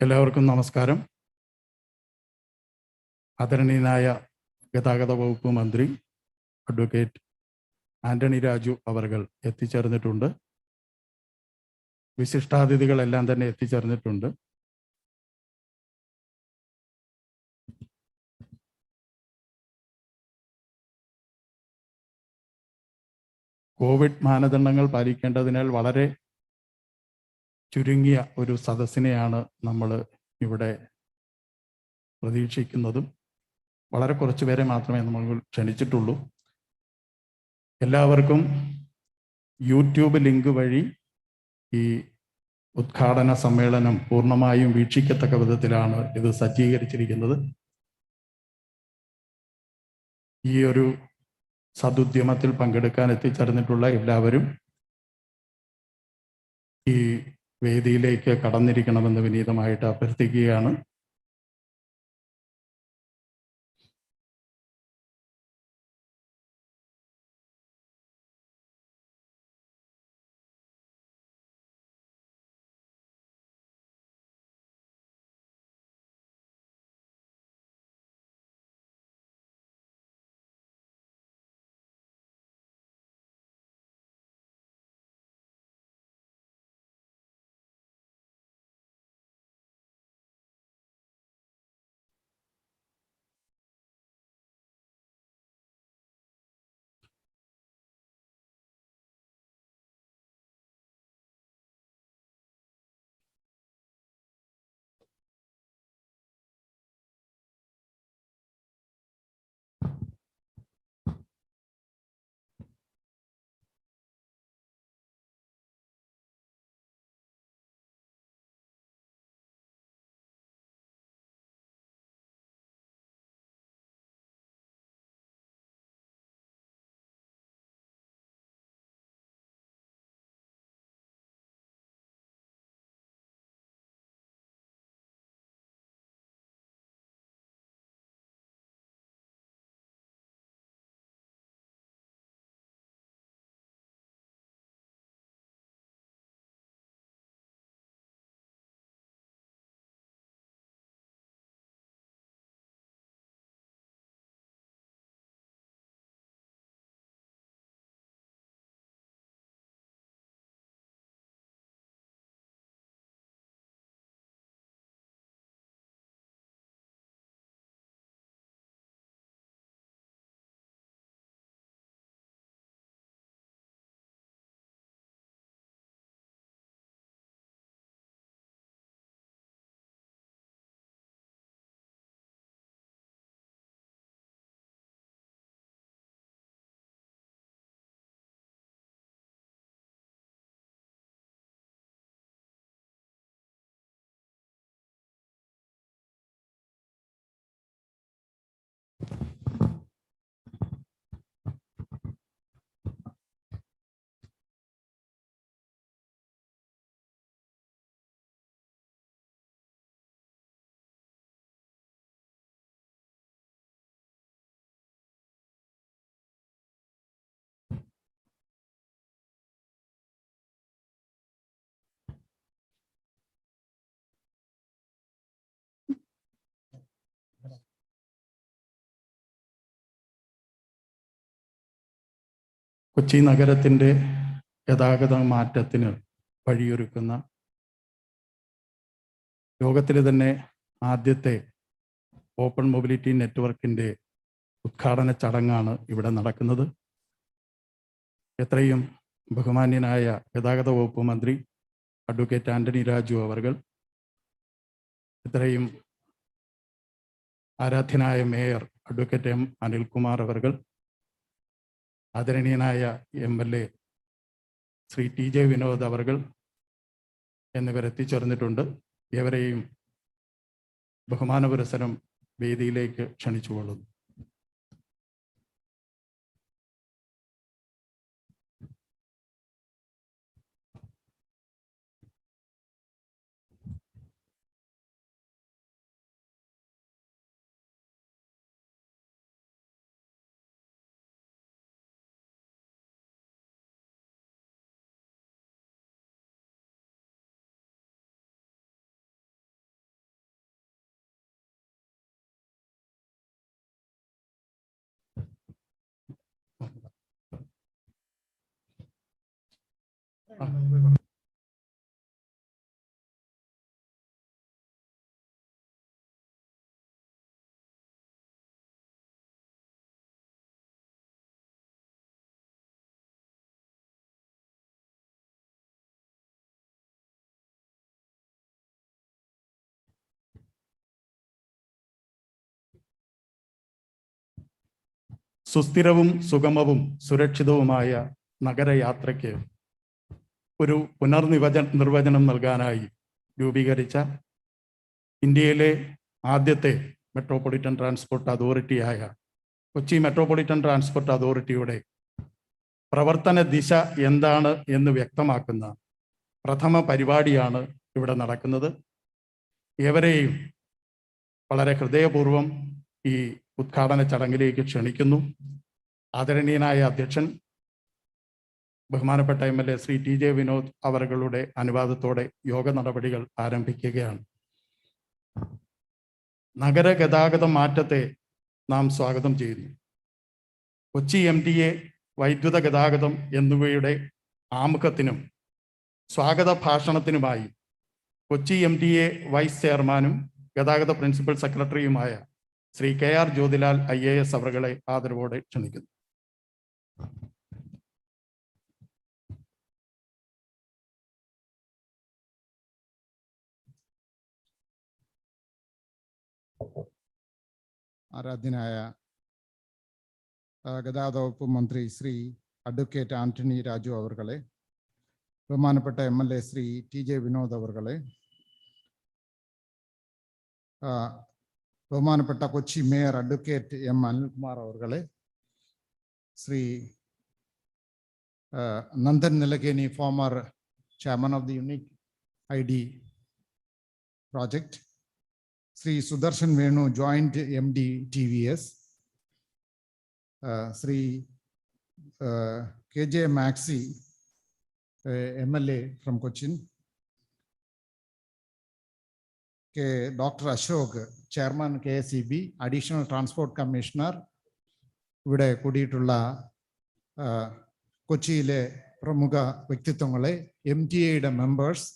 എല്ലാവർക്കും നമസ്കാരം. ആദരണീയനായ ഗതാഗത വകുപ്പ് മന്ത്രി അഡ്വക്കേറ്റ് ആന്റണി രാജു അവർകൾ എത്തിച്ചേർന്നിട്ടുണ്ട്. വിശിഷ്ടാതിഥികളെല്ലാം തന്നെ എത്തിച്ചേർന്നിട്ടുണ്ട്. കോവിഡ് മാനദണ്ഡങ്ങൾ പാലിക്കേണ്ടതിനാൽ വളരെ ചുരുങ്ങിയ ഒരു സദസ്സിനെയാണ് നമ്മൾ ഇവിടെ പ്രതീക്ഷിക്കുന്നതും. വളരെ കുറച്ച് പേരെ മാത്രമേ നമ്മൾ ക്ഷണിച്ചിട്ടുള്ളൂ. എല്ലാവർക്കും യൂട്യൂബ് ലിങ്ക് വഴി ഈ ഉദ്ഘാടന സമ്മേളനം പൂർണ്ണമായും വീക്ഷിക്കത്തക്ക വിധത്തിലാണ് ഇത് സജ്ജീകരിച്ചിരിക്കുന്നത്. ഈ ഒരു സദുദ്യമത്തിൽ പങ്കെടുക്കാൻ എത്തിച്ചേർന്നിട്ടുള്ള എല്ലാവരും ഈ വേദിയിലേക്ക് കടന്നിരിക്കണമെന്ന് വിനീതമായിട്ട് അഭ്യർത്ഥിക്കുകയാണ്. കൊച്ചി നഗരത്തിൻ്റെ ഗതാഗത മാറ്റത്തിന് വഴിയൊരുക്കുന്ന ലോകത്തിലെ തന്നെ ആദ്യത്തെ ഓപ്പൺ മൊബിലിറ്റി നെറ്റ്വർക്കിൻ്റെ ഉദ്ഘാടന ചടങ്ങാണ് ഇവിടെ നടക്കുന്നത്. എത്രയും ബഹുമാന്യനായ ഗതാഗത വകുപ്പ് മന്ത്രി അഡ്വക്കേറ്റ് ആന്റണി രാജു അവർകൾ, ഇത്രയും ആരാധ്യനായ മേയർ അഡ്വക്കേറ്റ് എം അനിൽകുമാർ അവർകൾ, ആദരണീയനായ MLA ശ്രീ TJ വിനോദ് അവർകൾ എന്നിവർ എത്തിച്ചേർന്നിട്ടുണ്ട്. ഏവരെയും ബഹുമാനപുരസരം വേദിയിലേക്ക് ക്ഷണിച്ചുകൊള്ളുന്നു. സുസ്ഥിരവും സുഗമവും സുരക്ഷിതവുമായ നഗരയാത്രയ്ക്ക് ഒരു നിർവചനം നൽകാനായി രൂപീകരിച്ച ഇന്ത്യയിലെ ആദ്യത്തെ മെട്രോപൊളിറ്റൻ ട്രാൻസ്പോർട്ട് അതോറിറ്റിയായ കൊച്ചി മെട്രോപൊളിറ്റൻ ട്രാൻസ്പോർട്ട് അതോറിറ്റിയുടെ പ്രവർത്തന ദിശ എന്താണ് എന്ന് വ്യക്തമാക്കുന്ന പ്രഥമ പരിപാടിയാണ് ഇവിടെ നടക്കുന്നത്. ഏവരെയും വളരെ ഹൃദയപൂർവ്വം ഈ ഉദ്ഘാടന ചടങ്ങിലേക്ക് ക്ഷണിക്കുന്നു. ആദരണീയനായ അധ്യക്ഷൻ ബഹുമാനപ്പെട്ട MLA ശ്രീ TJ വിനോദ് അവരുടെ അനുവാദത്തോടെ യോഗ നടപടികൾ ആരംഭിക്കുകയാണ്. നഗര ഗതാഗത മാറ്റത്തെ നാം സ്വാഗതം ചെയ്യുന്നു. കൊച്ചി MTA, വൈദ്യുത ഗതാഗതം എന്നിവയുടെ ആമുഖത്തിനും സ്വാഗത ഭാഷണത്തിനുമായി കൊച്ചി MTA വൈസ് ചെയർമാനും ഗതാഗത പ്രിൻസിപ്പൽ സെക്രട്ടറിയുമായ ശ്രീ KR ജ്യോതിലാൽ IAS അവരെ ആദരവോടെ ക്ഷണിക്കുന്നു. ആരാധ്യനായ ഗതാഗത വകുപ്പ് മന്ത്രി ശ്രീ അഡ്വക്കേറ്റ് ആന്റണി രാജു അവർകളെ, ബഹുമാനപ്പെട്ട MLA ശ്രീ TJ വിനോദ് അവർകളെ, ബഹുമാനപ്പെട്ട Kochi mayor advocate M Anilkumar അവർകളെ, Shri Nandan Nilekani, former chairman of the Unique ID project, Sri Sudarshan Venu, Joint MD TVS, Sri KJ Maxi, MLA from Cochin, Dr. Ashok, Chairman KSEB, Additional Transport Commissioner, ഇവിടെ കൂടിയിട്ടുള്ള കൊച്ചിയിലെ പ്രമുഖ വ്യക്തിത്വങ്ങളെ, MTA members,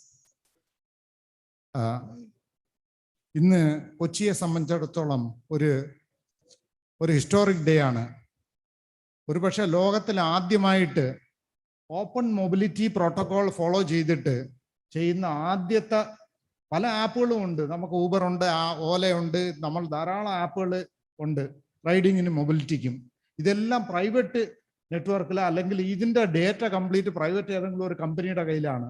ഇന്ന് കൊച്ചിയെ സംബന്ധിച്ചിടത്തോളം ഒരു historic day ആണ്. ഒരുപക്ഷെ ലോകത്തിൽ ആദ്യമായിട്ട് ഓപ്പൺ മൊബിലിറ്റി പ്രോട്ടോകോൾ ഫോളോ ചെയ്തിട്ട് ചെയ്യുന്ന ആദ്യത്തെ പല ആപ്പുകളും ഉണ്ട്. നമുക്ക് ഊബർ ഉണ്ട്, ഓലയുണ്ട്, നമ്മൾ ധാരാളം ആപ്പുകൾ ഉണ്ട് റൈഡിങ്ങിനും മൊബിലിറ്റിക്കും. ഇതെല്ലാം പ്രൈവറ്റ് നെറ്റ്വർക്കിൽ, അല്ലെങ്കിൽ ഇതിൻ്റെ ഡേറ്റ കംപ്ലീറ്റ് പ്രൈവറ്റ് ഏതെങ്കിലും ഒരു കമ്പനിയുടെ കയ്യിലാണ്.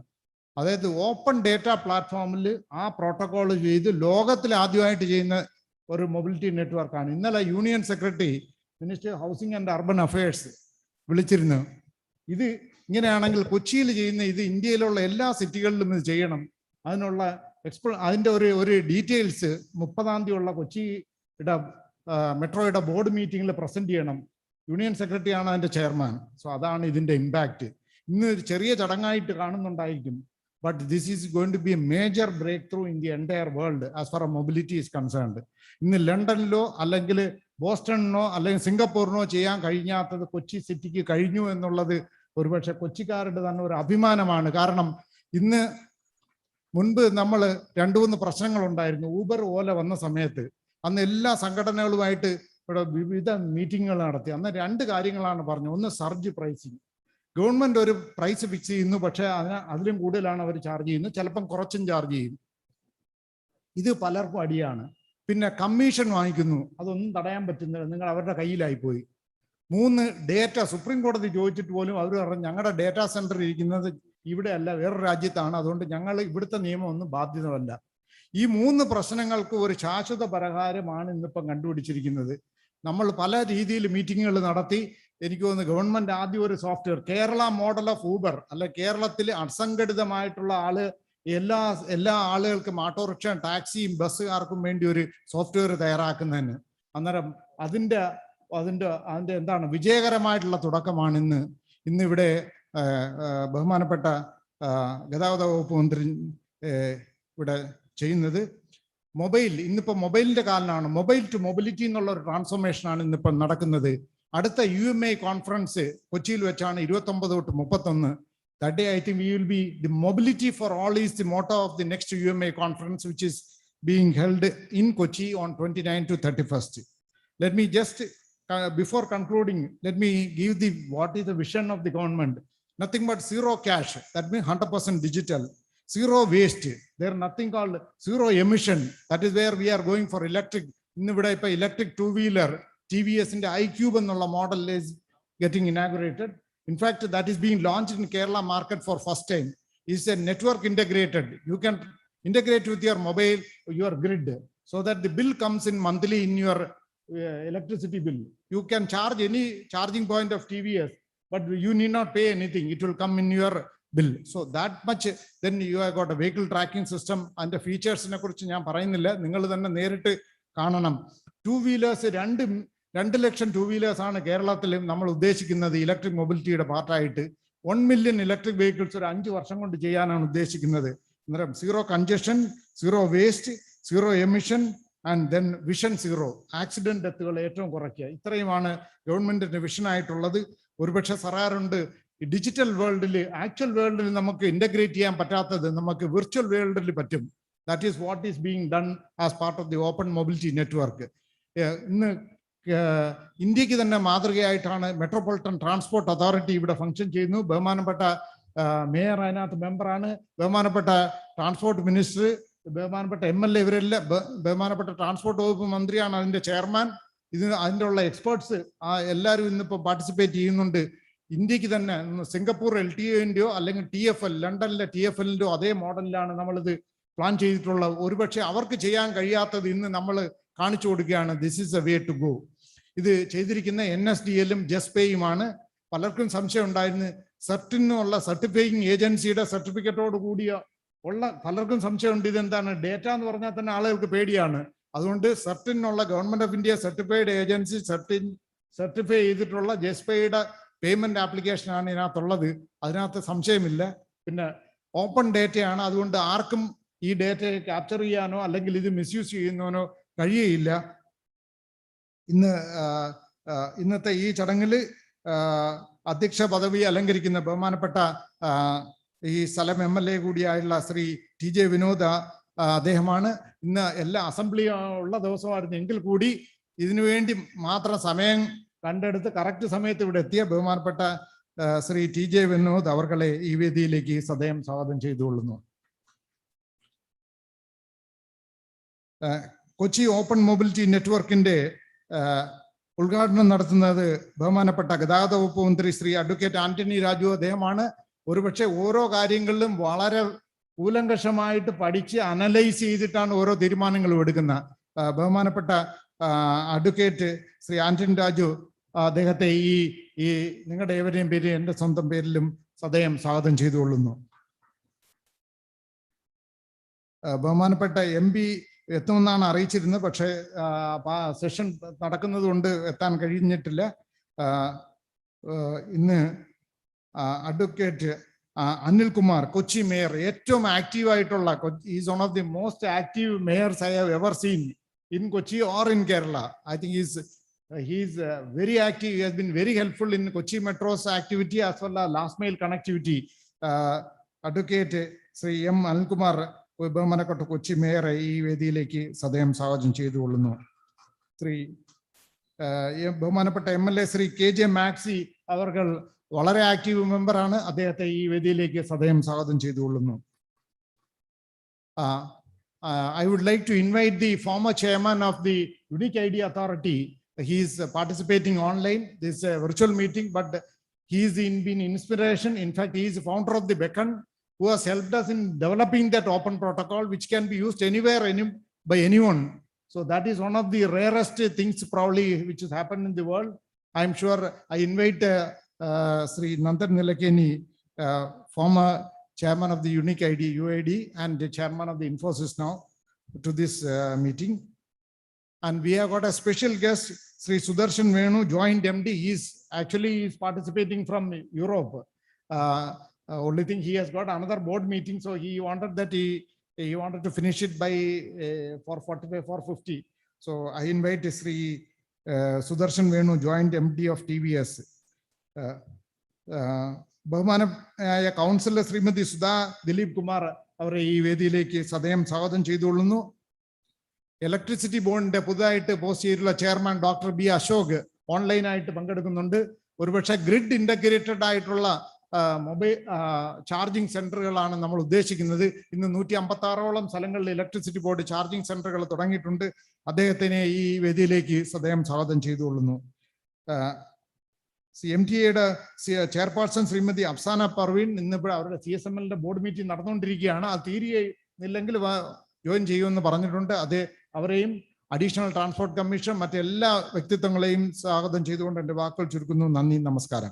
അതായത് ഓപ്പൺ ഡേറ്റ പ്ലാറ്റ്ഫോമിൽ ആ പ്രോട്ടോകോൾ ചെയ്ത് ലോകത്തിൽ ആദ്യമായിട്ട് ചെയ്യുന്ന ഒരു മൊബിലിറ്റി നെറ്റ്വർക്കാണ്. ഇന്നലെ union secretary, minister housing and urban affairs വിളിച്ചിരുന്നു. ഇത് ഇങ്ങനെയാണെങ്കിൽ കൊച്ചിയിൽ ചെയ്യുന്ന ഇത് ഇന്ത്യയിലുള്ള എല്ലാ സിറ്റികളിലും ഇത് ചെയ്യണം. അതിനുള്ള അതിൻ്റെ ഒരു ഡീറ്റെയിൽസ് 30-ാം തീയതി ഉള്ള കൊച്ചിയുടെ മെട്രോയുടെ ബോർഡ് മീറ്റിങ്ങിൽ പ്രസന്റ് ചെയ്യണം. യൂണിയൻ സെക്രട്ടറിയാണ് അതിൻ്റെ ചെയർമാൻ. സോ അതാണ് ഇതിൻ്റെ ഇമ്പാക്റ്റ്. ഇന്ന് ഒരു ചെറിയ ചടങ്ങായിട്ട് കാണുന്നുണ്ടായിരിക്കും, but this is going to be a major breakthrough in the entire world as far as mobility is concerned. ഇന്ന് ലണ്ടനിലോ അല്ലെങ്കിൽ ബോസ്റ്റണിനോ അല്ലെങ്കിൽ സിംഗപ്പൂരിനോ ചെയ്യാൻ കഴിഞ്ഞാത്തത് കൊച്ചി സിറ്റിക്ക് കഴിഞ്ഞു എന്നുള്ളത് ഒരുപക്ഷെ കൊച്ചിക്കാരുടെ തന്നെ ഒരു അഭിമാനമാണ്. കാരണം ഇന്ന് മുൻപ് നമ്മൾ 2-3 പ്രശ്നങ്ങൾ ഉണ്ടായിരുന്നു. ഊബർ ഓല വന്ന സമയത്ത് അന്ന് എല്ലാ സംഘടനകളുമായിട്ട് ഇവിടെ വിവിധ മീറ്റിങ്ങുകൾ നടത്തി. അന്ന് 2 കാര്യങ്ങളാണ് പറഞ്ഞു. ഒന്ന്, സർജ് പ്രൈസിങ്. ഗവൺമെന്റ് ഒരു പ്രൈസ് ഫിക്സ് ചെയ്യുന്നു, പക്ഷെ അതിലും കൂടുതലാണ് അവർ ചാർജ് ചെയ്യുന്നത്, ചിലപ്പം കുറച്ചും ചാർജ് ചെയ്യും. ഇത് പലർക്കും അടിയാണ്. പിന്നെ കമ്മീഷൻ വാങ്ങിക്കുന്നു, അതൊന്നും തടയാൻ പറ്റുന്നില്ല, നിങ്ങൾ അവരുടെ കയ്യിലായി പോയി. 3, ഡേറ്റ. സുപ്രീം കോടതി ചോദിച്ചിട്ട് പോലും അവർ പറഞ്ഞു ഞങ്ങളുടെ ഡേറ്റാ സെന്റർ ഇരിക്കുന്നത് ഇവിടെ അല്ല, വേറൊരു രാജ്യത്താണ്, അതുകൊണ്ട് ഞങ്ങൾ ഇവിടുത്തെ നിയമം ഒന്നും ബാധ്യതമല്ല. ഈ 3 പ്രശ്നങ്ങൾക്ക് ഒരു ശാശ്വത പരിഹാരമാണ് ഇന്നിപ്പം കണ്ടുപിടിച്ചിരിക്കുന്നത്. നമ്മൾ പല രീതിയിൽ മീറ്റിങ്ങുകൾ നടത്തി. എനിക്ക് തോന്നുന്നു ഗവൺമെന്റ് ആദ്യം ഒരു software, Kerala model of Uber, അല്ലെ കേരളത്തിൽ അസംഘടിതമായിട്ടുള്ള എല്ലാ ആളുകൾക്കും ഓട്ടോറിക്ഷ, ടാക്സിയും ബസ്സുകാർക്കും വേണ്ടി ഒരു സോഫ്റ്റ്വെയർ തയ്യാറാക്കുന്നതിന്. അന്നേരം അതിന്റെ എന്താണ് വിജയകരമായിട്ടുള്ള തുടക്കമാണ് ഇന്നിവിടെ ബഹുമാനപ്പെട്ട ഗതാഗത വകുപ്പ് മന്ത്രി ഇവിടെ ചെയ്യുന്നത്. ഇന്നിപ്പോൾ മൊബൈലിന്റെ കാലമാണ്. മൊബൈൽ ടു മൊബിലിറ്റി എന്നുള്ള ഒരു ട്രാൻസ്ഫോർമേഷനാണ് ഇന്നിപ്പം നടക്കുന്നത്. അടുത്ത UMA കോൺഫറൻസ് കൊച്ചിയിൽ വെച്ചാണ് 29 തൊട്ട് 31. That day I think we will be, the mobility for all is the motto of the next UMA conference, which is being held in Kochi on 29 to 31st. Let me just before concluding, let me give what is the vision of the government. Nothing but zero cash, that means 100% digital. Zero waste, there is nothing called zero emission, that is where we are going for electric. Innivida ipo electric two-wheeler TVS in the iQube and model is getting inaugurated. In fact, that is being launched in Kerala market for first time. It's a network integrated. You can integrate with your mobile, your grid, so that the bill comes in monthly in your electricity bill. You can charge any charging point of TVS, but you need not pay anything. It will come in your bill. So that much, then you have got a vehicle tracking system and the features. Two-wheelers, 2 lakh two-wheelers ആണ് കേരളത്തിൽ നമ്മൾ ഉദ്ദേശിക്കുന്നത് electric മൊബിലിറ്റിയുടെ പാർട്ടായിട്ട്. 1 million electric vehicles ഒരു 5 വർഷം കൊണ്ട് ചെയ്യാനാണ് ഉദ്ദേശിക്കുന്നത്. അന്നേരം zero congestion, zero waste, zero emission and then vision zero, accident ഡെത്തുകൾ ഏറ്റവും കുറയ്ക്കുക. ഇത്രയുമാണ് ഗവൺമെന്റിന്റെ വിഷൻ ആയിട്ടുള്ളത്. ഒരുപക്ഷെ സർക്കാരുണ്ട് ഡിജിറ്റൽ വേൾഡിൽ, ആക്ച്വൽ വേൾഡിൽ നമുക്ക് ഇന്റഗ്രേറ്റ് ചെയ്യാൻ പറ്റാത്തത് നമുക്ക് വിർച്വൽ വേൾഡിൽ പറ്റും. That is what is being done as part of the open mobility network. ഇന്ന് ഇന്ത്യക്ക് തന്നെ മാതൃകയായിട്ടാണ് മെട്രോപൊളിറ്റൻ ട്രാൻസ്പോർട്ട് അതോറിറ്റി ഇവിടെ ഫംഗ്ഷൻ ചെയ്യുന്നു. ബഹുമാനപ്പെട്ട മേയർ അതിനകത്ത് മെമ്പറാണ്, ബഹുമാനപ്പെട്ട ട്രാൻസ്പോർട്ട് മിനിസ്റ്റർ, ബഹുമാനപ്പെട്ട MLA, ഇവരെല്ലാം, ബഹുമാനപ്പെട്ട ട്രാൻസ്പോർട്ട് വകുപ്പ് മന്ത്രിയാണ് അതിന്റെ ചെയർമാൻ. അതിൻ്റെ ഉള്ള എക്സ്പേർട്സ് എല്ലാവരും ഇന്നിപ്പോൾ പാർട്ടിസിപ്പേറ്റ് ചെയ്യുന്നുണ്ട്. ഇന്ത്യക്ക് തന്നെ സിംഗപ്പൂർ LTO അല്ലെങ്കിൽ TFL, ലണ്ടനിലെ TFL അതേ മോഡലിലാണ് നമ്മളിത് പ്ലാൻ ചെയ്തിട്ടുള്ളത്. ഒരുപക്ഷെ അവർക്ക് ചെയ്യാൻ കഴിയാത്തത് ഇന്ന് നമ്മൾ കാണിച്ചു കൊടുക്കുകയാണ്. This is a way to go. ഇത് ചെയ്തിരിക്കുന്ന NSDL-ഉം ജസ്പേയുമാണ്. പലർക്കും സംശയം ഉണ്ടായിരുന്നു, സെർട്ടിനുള്ള സർട്ടിഫൈയിങ് ഏജൻസിയുടെ സർട്ടിഫിക്കറ്റോട് കൂടിയ ഉള്ള പലർക്കും സംശയമുണ്ട് ഇതെന്താണ് ഡേറ്റ എന്ന് പറഞ്ഞാൽ തന്നെ ആളുകൾക്ക് പേടിയാണ്. അതുകൊണ്ട് സെർട്ടിനുള്ള government of India certified agency certify ചെയ്തിട്ടുള്ള ജസ്പേയുടെ പേയ്മെന്റ് ആപ്ലിക്കേഷനാണ് ഇതിനകത്തുള്ളത്. അതിനകത്ത് സംശയമില്ല. പിന്നെ ഓപ്പൺ ഡേറ്റയാണ്, അതുകൊണ്ട് ആർക്കും ഈ ഡേറ്റയെ ക്യാപ്ചർ ചെയ്യാനോ അല്ലെങ്കിൽ ഇത് മിസ്യൂസ് ചെയ്യുന്നതിനോ കഴിയുകയില്ല. ഇന്നത്തെ ഈ ചടങ്ങിൽ അധ്യക്ഷ പദവി അലങ്കരിക്കുന്ന ബഹുമാനപ്പെട്ട ഈ സ്ഥലം MLA കൂടിയായുള്ള ശ്രീ TJ വിനോദ് അദ്ദേഹമാണ്. ഇന്ന് എല്ലാ അസംബ്ലി ഉള്ള ദിവസമായിരുന്നു എങ്കിൽ കൂടി ഇതിനു വേണ്ടി മാത്രം സമയം കണ്ടെടുത്ത് കറക്റ്റ് സമയത്ത് ഇവിടെ എത്തിയ ബഹുമാനപ്പെട്ട ശ്രീ TJ വിനോദ് അവർകളെ ഈ വേദിയിലേക്ക് സദയം സ്വാഗതം ചെയ്തുകൊള്ളുന്നു. കൊച്ചി ഓപ്പൺ മൊബിലിറ്റി നെറ്റ്വർക്കിന്റെ ഉദ്ഘാടനം നടത്തുന്നത് ബഹുമാനപ്പെട്ട ഗതാഗത വകുപ്പ് മന്ത്രി ശ്രീ അഡ്വക്കേറ്റ് ആന്റണി രാജു അദ്ദേഹമാണ്. ഒരുപക്ഷെ ഓരോ കാര്യങ്ങളിലും വളരെ കൂലങ്കഷമായിട്ട് പഠിച്ച് അനലൈസ് ചെയ്തിട്ടാണ് ഓരോ തീരുമാനങ്ങളും എടുക്കുന്നത്. ബഹുമാനപ്പെട്ട അഡ്വക്കേറ്റ് ശ്രീ ആന്റണി രാജു അദ്ദേഹത്തെ ഈ നിങ്ങളുടെ ഏവരെയും പേര് എൻ്റെ സ്വന്തം പേരിലും സദയം സ്വാഗതം ചെയ്തുകൊള്ളുന്നു. ബഹുമാനപ്പെട്ട MP എത്തുമെന്നാണ് അറിയിച്ചിരുന്നത്, പക്ഷേ സെഷൻ നടക്കുന്നത് കൊണ്ട് എത്താൻ കഴിഞ്ഞിട്ടില്ല. ഇന്ന് അഡ്വക്കേറ്റ് അനിൽകുമാർ, കൊച്ചി മേയർ, ഏറ്റവും ആക്റ്റീവ് ആയിട്ടുള്ള, is one of the most active mayors I have ever seen in Kochi or in Kerala. I think he is very active. He has been very helpful in Kochi Metro's activity as well as last mile connectivity. Advocate Sri M. Anilkumar ബഹുമാനപ്പെട്ട കൊച്ചി മേയറെ ഈ വേദിയിലേക്ക് സദയം സ്വാഗതം ചെയ്തുകൊള്ളുന്നു. ബഹുമാനപ്പെട്ട MLA Shri KJ maxi അവർകൾ വളരെ active മെമ്പറാണ്. അദ്ദേഹത്തെ ഈ വേദിയിലേക്ക് സദയം സ്വാഗതം ചെയ്തുകൊള്ളുന്നു. I would like to invite the former chairman of the Unique ID Authority. He is participating online. This is a virtual meeting, but he is been inspiration. In fact, he is the founder of the Beacon, who has helped us in developing that open protocol, which can be used anywhere, by anyone. So that is one of the rarest things probably which has happened in the world. I am sure I invite Sri Nandan Nilekeni, former chairman of the Unique ID, UID, and the chairman of the Infosys now, to this meeting. And we have got a special guest, Sri Sudarshan Venu, joint MD. He is participating from Europe. Only thing, he has got another board meeting, so he wanted that he wanted to finish it by 4:45, 4:50. So I invite Sri Sudarshan Venu, joint MD of TVS. ബഹുമാനമായ councillor Shrimati Sudha Dileep Kumar അവരെ ഈ വേദിയിലേക്ക് സദയം സ്വാഗതം ചെയ്തുകൊള്ളുന്നു. Electricity ബോർഡിന്റെ പുതുതായിട്ട് post ചെയ്തിട്ടുള്ള chairman doctor B. Ashok ഓൺലൈനായിട്ട് പങ്കെടുക്കുന്നുണ്ട്. ഒരുപക്ഷെ ഗ്രിഡ് ഇന്റഗ്രേറ്റഡ് ആയിട്ടുള്ള മൊബൈൽ ചാർജിങ് സെന്ററുകളാണ് നമ്മൾ ഉദ്ദേശിക്കുന്നത്. ഇന്ന് 156ഓളം സ്ഥലങ്ങളിൽ ഇലക്ട്രിസിറ്റി ബോർഡ് ചാർജിങ് സെന്ററുകൾ തുടങ്ങിയിട്ടുണ്ട്. അദ്ദേഹത്തിനെ ഈ വേദിയിലേക്ക് സദയം സ്വാഗതം ചെയ്തുകൊള്ളുന്നു. CMTA ചെയർപേഴ്സൺ ശ്രീമതി അഫ്സാന പർവീൻ ഇന്നിപ്പോൾ അവരുടെ CSML ബോർഡ് മീറ്റിംഗ് നടന്നുകൊണ്ടിരിക്കുകയാണ്. അത് തീരുന്നില്ലെങ്കിൽ ജോയിൻ ചെയ്യുമെന്ന് പറഞ്ഞിട്ടുണ്ട്. അവരെയും അഡീഷണൽ ട്രാൻസ്പോർട്ട് കമ്മീഷൻ മറ്റെല്ലാ വ്യക്തിത്വങ്ങളെയും സ്വാഗതം ചെയ്തുകൊണ്ട് എൻ്റെ വാക്കുകൾ ചുരുക്കുന്നു. നന്ദി, നമസ്കാരം.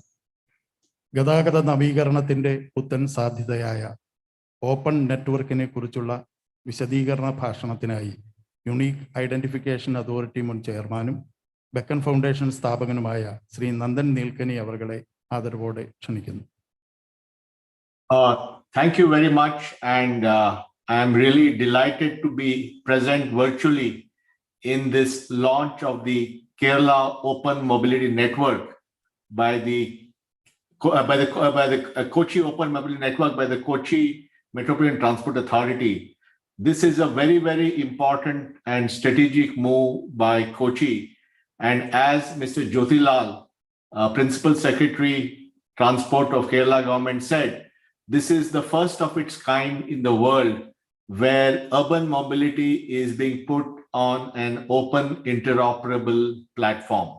ഗതാഗത നവീകരണത്തിന്റെ പുത്തൻ സാധ്യതയായ ഓപ്പൺ നെറ്റ്വർക്കിനെ കുറിച്ചുള്ള വിശദീകരണ ഭാഷണത്തിനായി യുണീക്ക് ഐഡന്റിഫിക്കേഷൻ അതോറിറ്റി മുൻ ചെയർമാനും ബെക്കൺ ഫൗണ്ടേഷൻ സ്ഥാപകനുമായ ശ്രീ നന്ദൻ നീൽക്കനി അവർകളെ ആദരവോടെ ക്ഷണിക്കുന്നു. Thank you very much, and I am really delighted to be present virtually in this launch of the Kerala Open Mobility Network by the Kochi Open Mobility Network by the Kochi Metropolitan Transport Authority. This is a very, very important and strategic move by Kochi. And as Mr. Jyotilal, Principal Secretary, Transport of Kerala government said, this is the first of its kind in the world where urban mobility is being put on an open interoperable platform.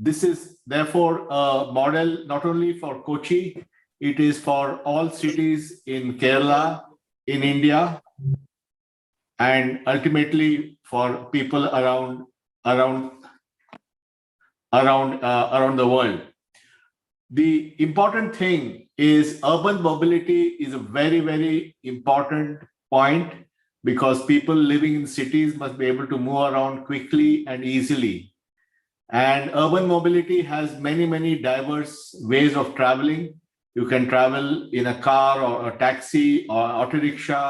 This is therefore a model not only for Kochi, it is for all cities in Kerala, in India, and ultimately for people around the world. The important thing is urban mobility is a very, very important point, because people living in cities must be able to move around quickly and easily. And urban mobility has many, many diverse ways of traveling. You can travel in a car or a taxi or auto rickshaw.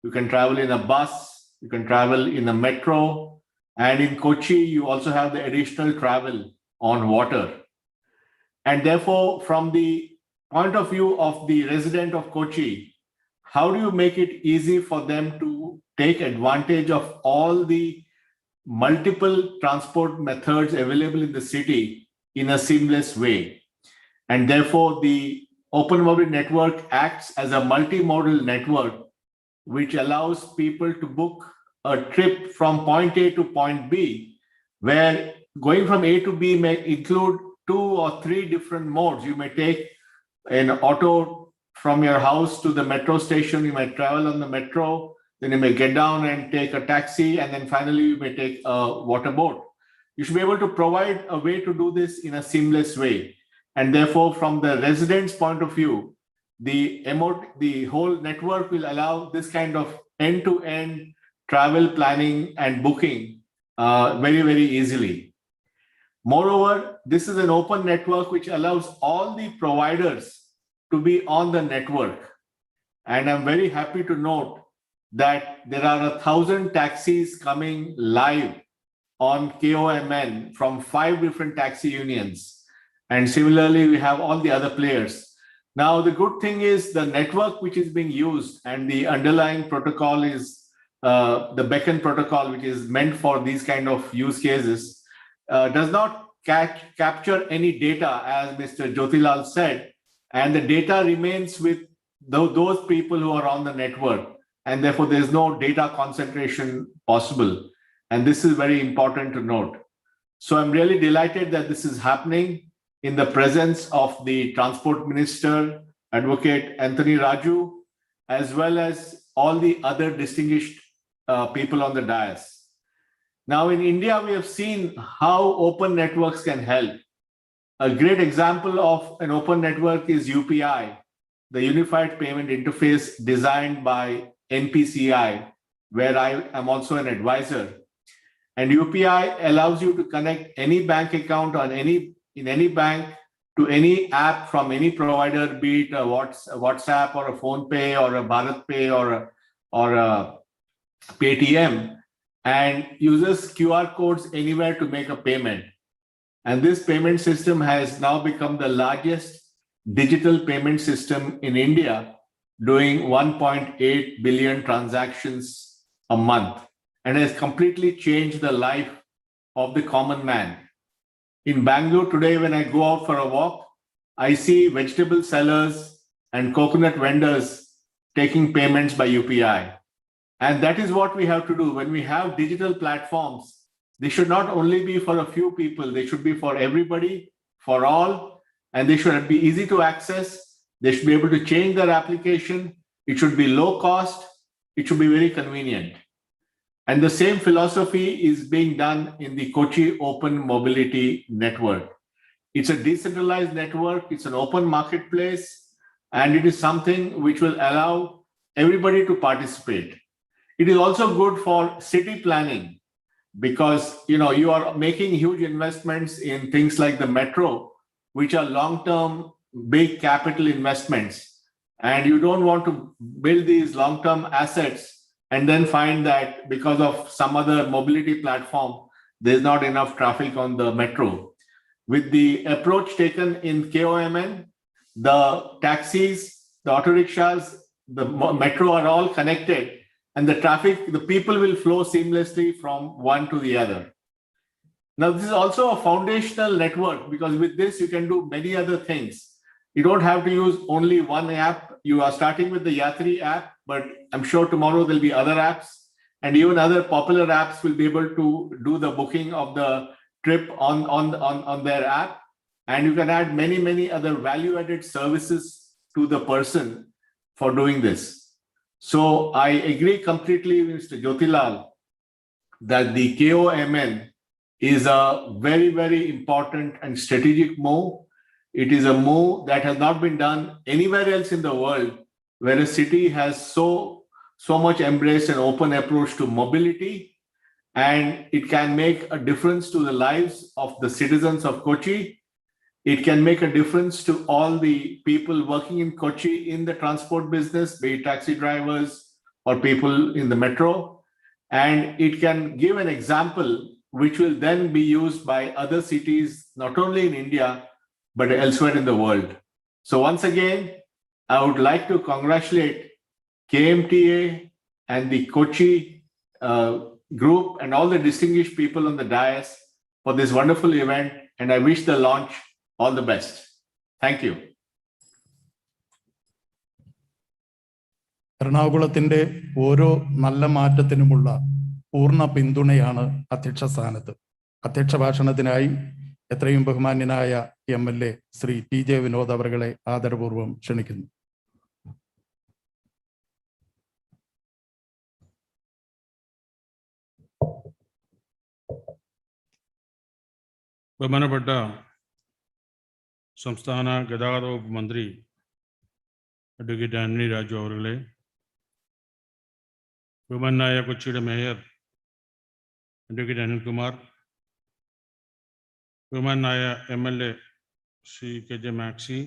You can travel in a bus. You can travel in a metro. And in Kochi, you also have the additional travel on water. And therefore, from the point of view of the resident of Kochi, how do you make it easy for them to take advantage of all the multiple transport methods available in the city in a seamless way? And therefore, the Open Mobility Network acts as a multimodal network, which allows people to book a trip from point A to point B, where going from A to B may include 2 or 3 different modes. You may take an auto from your house to the metro station, you might travel on the metro, then you may get down and take a taxi, and then finally you may take a water boat. You should be able to provide a way to do this in a seamless way. And therefore, from the residents' point of view, the whole network will allow this kind of end-to-end travel planning and booking very, very easily. Moreover, this is an open network which allows all the providers to be on the network. And I'm very happy to note that there are 1,000 taxis coming live on KOMN from 5 different taxi unions. And similarly, we have all the other players. Now, the good thing is the network which is being used and the underlying protocol is the Beacon protocol, which is meant for these kind of use cases, does not capture any data, as Mr. Jyotilal said, and the data remains with those people who are on the network, and therefore there is no data concentration possible. And this is very important to note. So I'm really delighted that this is happening in the presence of the Transport Minister, Advocate Anthony Raju, as well as all the other distinguished people on the dais. Now, in India, we have seen how open networks can help. A great example of an open network is UPI, the Unified Payment Interface designed by NPCI, where I am also an advisor. And UPI allows you to connect any bank account in any bank to any app from any provider, be it a WhatsApp or a PhonePe or a BharatPe or a Paytm, and uses QR codes anywhere to make a payment. And this payment system has now become the largest digital payment system in India, doing 1.8 billion transactions a month, and has completely changed the life of the common man. In Bangalore today, when I go out for a walk, I see vegetable sellers and coconut vendors taking payments by UPI. And that is what we have to do. When we have digital platforms, they should not only be for a few people, they should be for everybody, for all, and they should be easy to access. They should be able to change their application. It should be low cost. It should be very convenient. And the same philosophy is being done in the Kochi Open Mobility Network. It's a decentralized network. It's an open marketplace, and it is something which will allow everybody to participate. It is also good for city planning because you are making huge investments in things like the metro, which are long-term big capital investments. And you don't want to build these long-term assets and then find that because of some other mobility platform, there's not enough traffic on the metro. With the approach taken in KOMN, the taxis, the auto rickshaws, the metro are all connected, and the traffic, the people will flow seamlessly from one to the other. Now, this is also a foundational network because with this, you can do many other things. You don't have to use only one app. You are starting with the Yatri app, but I'm sure tomorrow there'll be other apps, and even other popular apps will be able to do the booking of the trip on their app. And you can add many, many other value-added services to the person for doing this. So I agree completely with Mr. Jyotilal that the KOMN is a very, very important and strategic move. It is a move that has not been done anywhere else in the world, where a city has so much embraced an open approach to mobility, and it can make a difference to the lives of the citizens of Kochi. It can make a difference to all the people working in Kochi in the transport business, be it taxi drivers or people in the metro. And it can give an example which will then be used by other cities, not only in India, but elsewhere in the world. So once again, I would like to congratulate KMTA and the Kochi group and all the distinguished people on the dais for this wonderful event. And I wish the launch all the best. Thank you. എറണാകുളത്തിന്റെ ഓരോ നല്ല മാറ്റത്തിനുമുള്ള പൂർണ്ണ പിന്തുണയാണ് അധ്യക്ഷ സ്ഥാനത്ത്. അധ്യക്ഷ ഭാഷണത്തിനായി എത്രയും ബഹുമാന്യനായ MLA Shri TJ Vinod അവരെ ആദരപൂർവ്വം ക്ഷണിക്കുന്നു. ബഹുമാനപ്പെട്ട സംസ്ഥാന ഗതാഗത വകുപ്പ് മന്ത്രി അഡ്വക്കേറ്റ് ആന്റണി രാജു അവர்களே, ബഹുമാനായ കൊച്ചിയുടെ മേയർ അഡ്വക്കേറ്റ് അനിൽകുമാർ, ബഹുമാനായ MLA ശ്രീ KJ മാക്സി,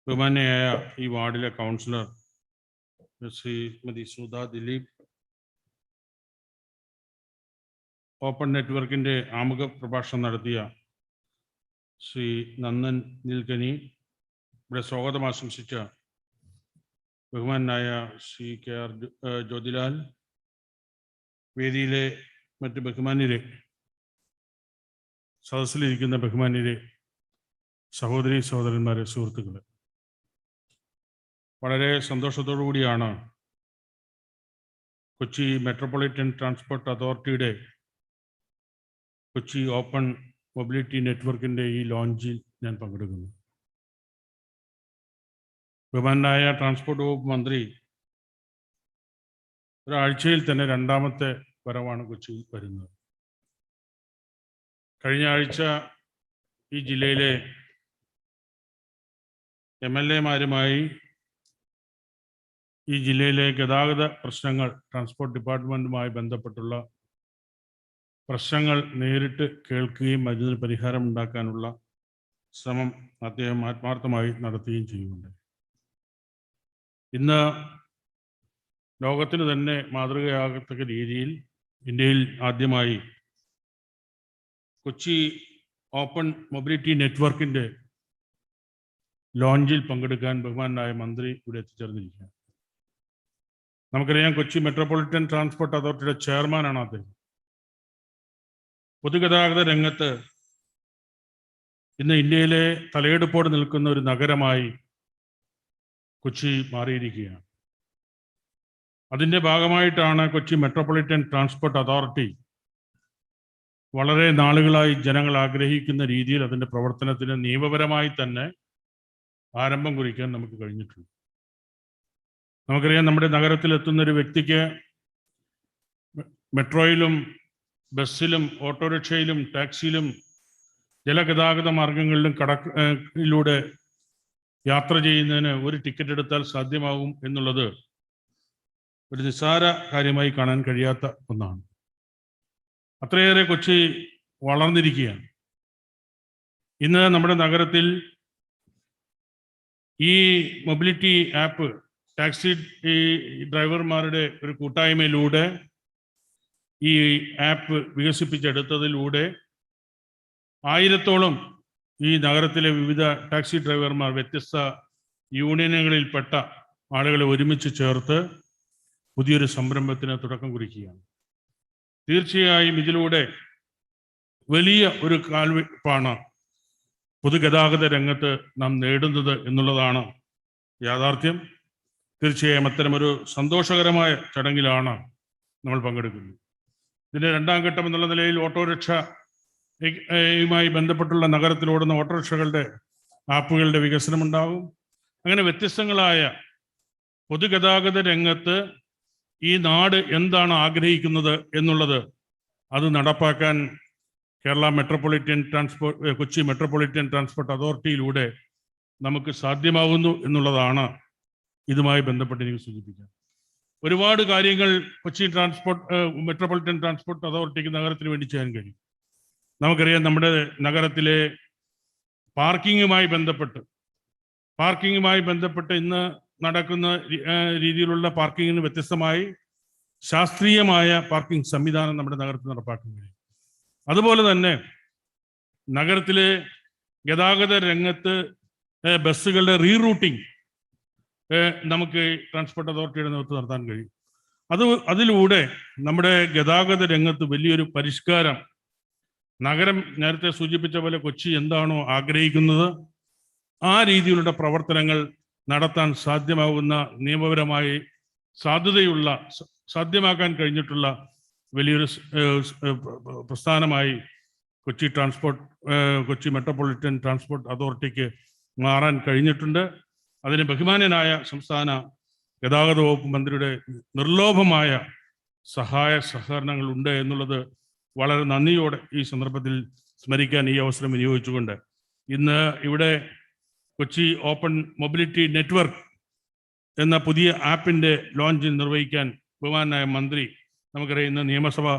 ബഹുമാനായ ഈ വാർഡിലെ കൗൺസിലർ ശ്രീമതി സുധാ ദിലീപ്, ഓപ്പൺ നെറ്റ്വർക്കിൻ്റെ ആമുഖ പ്രഭാഷണം നടത്തിയ ശ്രീ നന്ദൻ നിൽക്കനി, ഇവിടെ സ്വാഗതം ആശംസിച്ച ബഹുമാനായ ശ്രീ KR ജ്യോതിലാൽ, വേദിയിലെ മറ്റ് ബഹുമാന്യരെ, സദസ്സിലിരിക്കുന്ന ബഹുമാന്യരെ, സഹോദരി സഹോദരന്മാരെ, സുഹൃത്തുക്കളെ, വളരെ സന്തോഷത്തോടു കൂടിയാണ് കൊച്ചി മെട്രോപൊളിറ്റൻ ട്രാൻസ്പോർട്ട് അതോറിറ്റിയുടെ കൊച്ചി ഓപ്പൺ മൊബിലിറ്റി നെറ്റ്വർക്കിൻ്റെ ഈ ലോഞ്ചിൽ ഞാൻ പങ്കെടുക്കുന്നു. ബഹുമാനായ ട്രാൻസ്പോർട്ട് വകുപ്പ് മന്ത്രി ഒരാഴ്ചയിൽ തന്നെ രണ്ടാമത്തെ വരവാണ് കൊച്ചിയിൽ വരുന്നത്. കഴിഞ്ഞ ആഴ്ച ഈ ജില്ലയിലെ MLA-മാരുമായി ഈ ജില്ലയിലെ ഗതാഗത പ്രശ്നങ്ങൾ, ട്രാൻസ്പോർട്ട് ഡിപ്പാർട്ട്മെൻറ്റുമായി ബന്ധപ്പെട്ടുള്ള പ്രശ്നങ്ങൾ നേരിട്ട് കേൾക്കുകയും അതിന് പരിഹാരം ഉണ്ടാക്കാനുള്ള ശ്രമം അദ്ദേഹം ആത്മാർത്ഥമായി നടത്തുകയും ചെയ്യുന്നുണ്ട്. ഇന്ന് ലോകത്തിന് തന്നെ മാതൃകയാകത്തക്ക രീതിയിൽ ഇന്ത്യയിൽ ആദ്യമായി കൊച്ചി ഓപ്പൺ മൊബിലിറ്റി നെറ്റ്വർക്കിൻ്റെ ലോഞ്ചിൽ പങ്കെടുക്കാൻ ബഹുമാനായ മന്ത്രി ഇവിടെ എത്തിച്ചേർന്നിരിക്കുകയാണ്. നമുക്കറിയാം, കൊച്ചി മെട്രോപൊളിറ്റൻ ട്രാൻസ്പോർട്ട് അതോറിറ്റിയുടെ ചെയർമാനാണ് അദ്ദേഹം. പൊതുഗതാഗത രംഗത്ത് ഇന്ന് ഇന്ത്യയിലെ തലയെടുപ്പോടെ നിൽക്കുന്ന ഒരു നഗരമായി കൊച്ചി മാറിയിരിക്കുകയാണ്. അതിൻ്റെ ഭാഗമായിട്ടാണ് കൊച്ചി മെട്രോപൊളിറ്റൻ ട്രാൻസ്പോർട്ട് അതോറിറ്റി വളരെ നാളുകളായി ജനങ്ങൾ ആഗ്രഹിക്കുന്ന രീതിയിൽ അതിൻ്റെ പ്രവർത്തനത്തിന് നിയമപരമായി തന്നെ ആരംഭം കുറിക്കാൻ നമുക്ക് കഴിഞ്ഞിട്ടുണ്ട്. നമുക്കറിയാം, നമ്മുടെ നഗരത്തിൽ എത്തുന്ന ഒരു വ്യക്തിക്ക് മെട്രോയിലും ബസ്സിലും ഓട്ടോറിക്ഷയിലും ടാക്സിയിലും ജലഗതാഗത മാർഗങ്ങളിലും കടലിലൂടെ യാത്ര ചെയ്യുന്നതിന് ഒരു ടിക്കറ്റ് എടുത്താൽ സാധ്യമാകും എന്നുള്ളത് ഒരു നിസ്സാര കാര്യമായി കാണാൻ കഴിയാത്ത ഒന്നാണ്. അത്രയേറെ കൊച്ചി വളർന്നിരിക്കുകയാണ്. ഇന്ന് നമ്മുടെ നഗരത്തിൽ ഈ മൊബിലിറ്റി ആപ്പ് ടാക്സി ഡ്രൈവർമാരുടെ ഒരു കൂട്ടായ്മയിലൂടെ ഈ ആപ്പ് വികസിപ്പിച്ചെടുത്തതിലൂടെ 1000-ഓളം ഈ നഗരത്തിലെ വിവിധ ടാക്സി ഡ്രൈവർമാർ വ്യത്യസ്ത യൂണിയനുകളിൽപ്പെട്ട ആളുകളെ ഒരുമിച്ച് ചേർത്ത് പുതിയൊരു സംരംഭത്തിന് തുടക്കം കുറിക്കുകയാണ്. തീർച്ചയായും ഇതിലൂടെ വലിയ ഒരു കാൽവെപ്പാണ് പൊതുഗതാഗത രംഗത്ത് നാം നേടുന്നത് എന്നുള്ളതാണ് യാഥാർത്ഥ്യം. തീർച്ചയായും അത്തരമൊരു സന്തോഷകരമായ ചടങ്ങിലാണ് നമ്മൾ പങ്കെടുക്കുന്നത്. ഇതിൻ്റെ രണ്ടാം ഘട്ടം എന്നുള്ള നിലയിൽ ഓട്ടോറിക്ഷയുമായി ബന്ധപ്പെട്ടുള്ള നഗരത്തിലോടുന്ന ഓട്ടോറിക്ഷകളുടെ ആപ്പുകളുടെ വികസനം ഉണ്ടാകും. അങ്ങനെ വ്യത്യസ്തങ്ങളായ പൊതുഗതാഗത രംഗത്ത് ഈ നാട് എന്താണ് ആഗ്രഹിക്കുന്നത് എന്നുള്ളത് അത് നടപ്പാക്കാൻ കൊച്ചി മെട്രോപൊളിറ്റൻ ട്രാൻസ്പോർട്ട് അതോറിറ്റിയിലൂടെ നമുക്ക് സാധ്യമാകുന്നു എന്നുള്ളതാണ് ഇതുമായി ബന്ധപ്പെട്ട് എനിക്ക് സൂചിപ്പിക്കാം. ഒരുപാട് കാര്യങ്ങൾ കൊച്ചി മെട്രോപൊളിറ്റൻ ട്രാൻസ്പോർട്ട് അതോറിറ്റിക്ക് നഗരത്തിന് വേണ്ടി ചെയ്യാൻ കഴിയും. നമുക്കറിയാം, നമ്മുടെ നഗരത്തിലെ പാർക്കിങ്ങുമായി ബന്ധപ്പെട്ട് ഇന്ന് നടക്കുന്ന രീതിയിലുള്ള പാർക്കിങ്ങിന് വ്യത്യസ്തമായി ശാസ്ത്രീയമായ പാർക്കിംഗ് സംവിധാനം നമ്മുടെ നഗരത്തിൽ നടപ്പാക്കാൻ കഴിയും. അതുപോലെ തന്നെ നഗരത്തിലെ ഗതാഗത രംഗത്ത് ബസ്സുകളുടെ റീറൂട്ടിംഗ് നമുക്ക് ട്രാൻസ്പോർട്ട് അതോറിറ്റിയുടെ നേതൃത്വം നടത്താൻ കഴിയും. അതിലൂടെ നമ്മുടെ ഗതാഗത രംഗത്ത് വലിയൊരു പരിഷ്കാരം നഗരം നേരത്തെ സൂചിപ്പിച്ച പോലെ കൊച്ചി എന്താണോ ആഗ്രഹിക്കുന്നത് ആ രീതിയിലുള്ള പ്രവർത്തനങ്ങൾ നടത്താൻ സാധ്യമാകുന്ന നിയമപരമായി സാധ്യമാക്കാൻ കഴിഞ്ഞിട്ടുള്ള വലിയൊരു പ്രസ്ഥാനമായി കൊച്ചി മെട്രോപൊളിറ്റൻ ട്രാൻസ്പോർട്ട് അതോറിറ്റിക്ക് മാറാൻ കഴിഞ്ഞിട്ടുണ്ട്. അതിന് ബഹുമാന്യനായ സംസ്ഥാന ഗതാഗത വകുപ്പ് മന്ത്രിയുടെ നിർലോഭമായ സഹായ സഹകരണങ്ങൾ ഉണ്ട് എന്നുള്ളത് വളരെ നന്ദിയോടെ ഈ സന്ദർഭത്തിൽ സ്മരിക്കാൻ ഈ അവസരം വിനിയോഗിച്ചുകൊണ്ട് ഇന്ന് ഇവിടെ കൊച്ചി ഓപ്പൺ മൊബിലിറ്റി നെറ്റ്വർക്ക് എന്ന പുതിയ ആപ്പിൻ്റെ ലോഞ്ച് നിർവഹിക്കാൻ ബഹുമാനായ മന്ത്രി, നമുക്കറിയാം ഇന്ന് നിയമസഭാ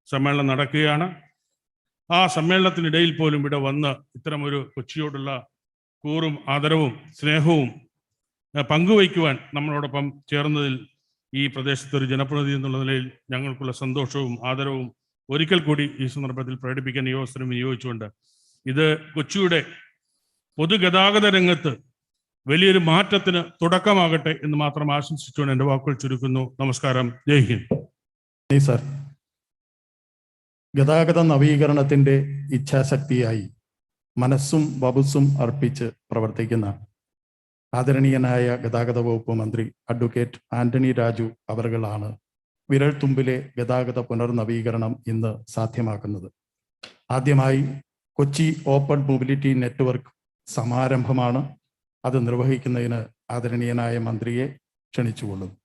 സമ്മേളനം നടക്കുകയാണ്. ആ സമ്മേളനത്തിനിടയിൽ പോലും ഇവിടെ വന്ന് ഇത്തരമൊരു കൊച്ചിയോടുള്ള കൂറും ആദരവും സ്നേഹവും പങ്കുവയ്ക്കുവാൻ നമ്മളോടൊപ്പം ചേർന്നതിൽ ഈ പ്രദേശത്തെ ഒരു ജനപ്രതിനിധി എന്നുള്ള നിലയിൽ ഞങ്ങൾക്കുള്ള സന്തോഷവും ആദരവും ഒരിക്കൽ കൂടി ഈ സന്ദർഭത്തിൽ പ്രകടിപ്പിക്കാൻ ഈ അവസരം വിനിയോഗിച്ചുകൊണ്ട് ഇത് കൊച്ചിയുടെ പൊതുഗതാഗത രംഗത്ത് വലിയൊരു മാറ്റത്തിന് തുടക്കമാകട്ടെ എന്ന് മാത്രം ആശംസിച്ചുകൊണ്ട് എൻ്റെ വാക്കുകൾ ചുരുക്കുന്നു. നമസ്കാരം. ജയ് ഹിന്ദ്. സർ, ഗതാഗത നവീകരണത്തിൻ്റെ ഇച്ഛാശക്തിയായി മനസ്സും വപുസ്സും അർപ്പിച്ച് പ്രവർത്തിക്കുന്ന ആദരണീയനായ ഗതാഗത വകുപ്പ് മന്ത്രി അഡ്വക്കേറ്റ് ആന്റണി രാജു അവറുകളാണ് വിരൽത്തുമ്പിലെ ഗതാഗത പുനർനവീകരണം ഇന്ന് സാധ്യമാക്കുന്നത്. ആദ്യമായി കൊച്ചി ഓപ്പൺ മൊബിലിറ്റി നെറ്റ്വർക്ക് സമാരംഭമാണ്. അത് നിർവഹിക്കുന്നതിന് ആദരണീയനായ മന്ത്രിയെ ക്ഷണിച്ചുകൊള്ളുന്നു.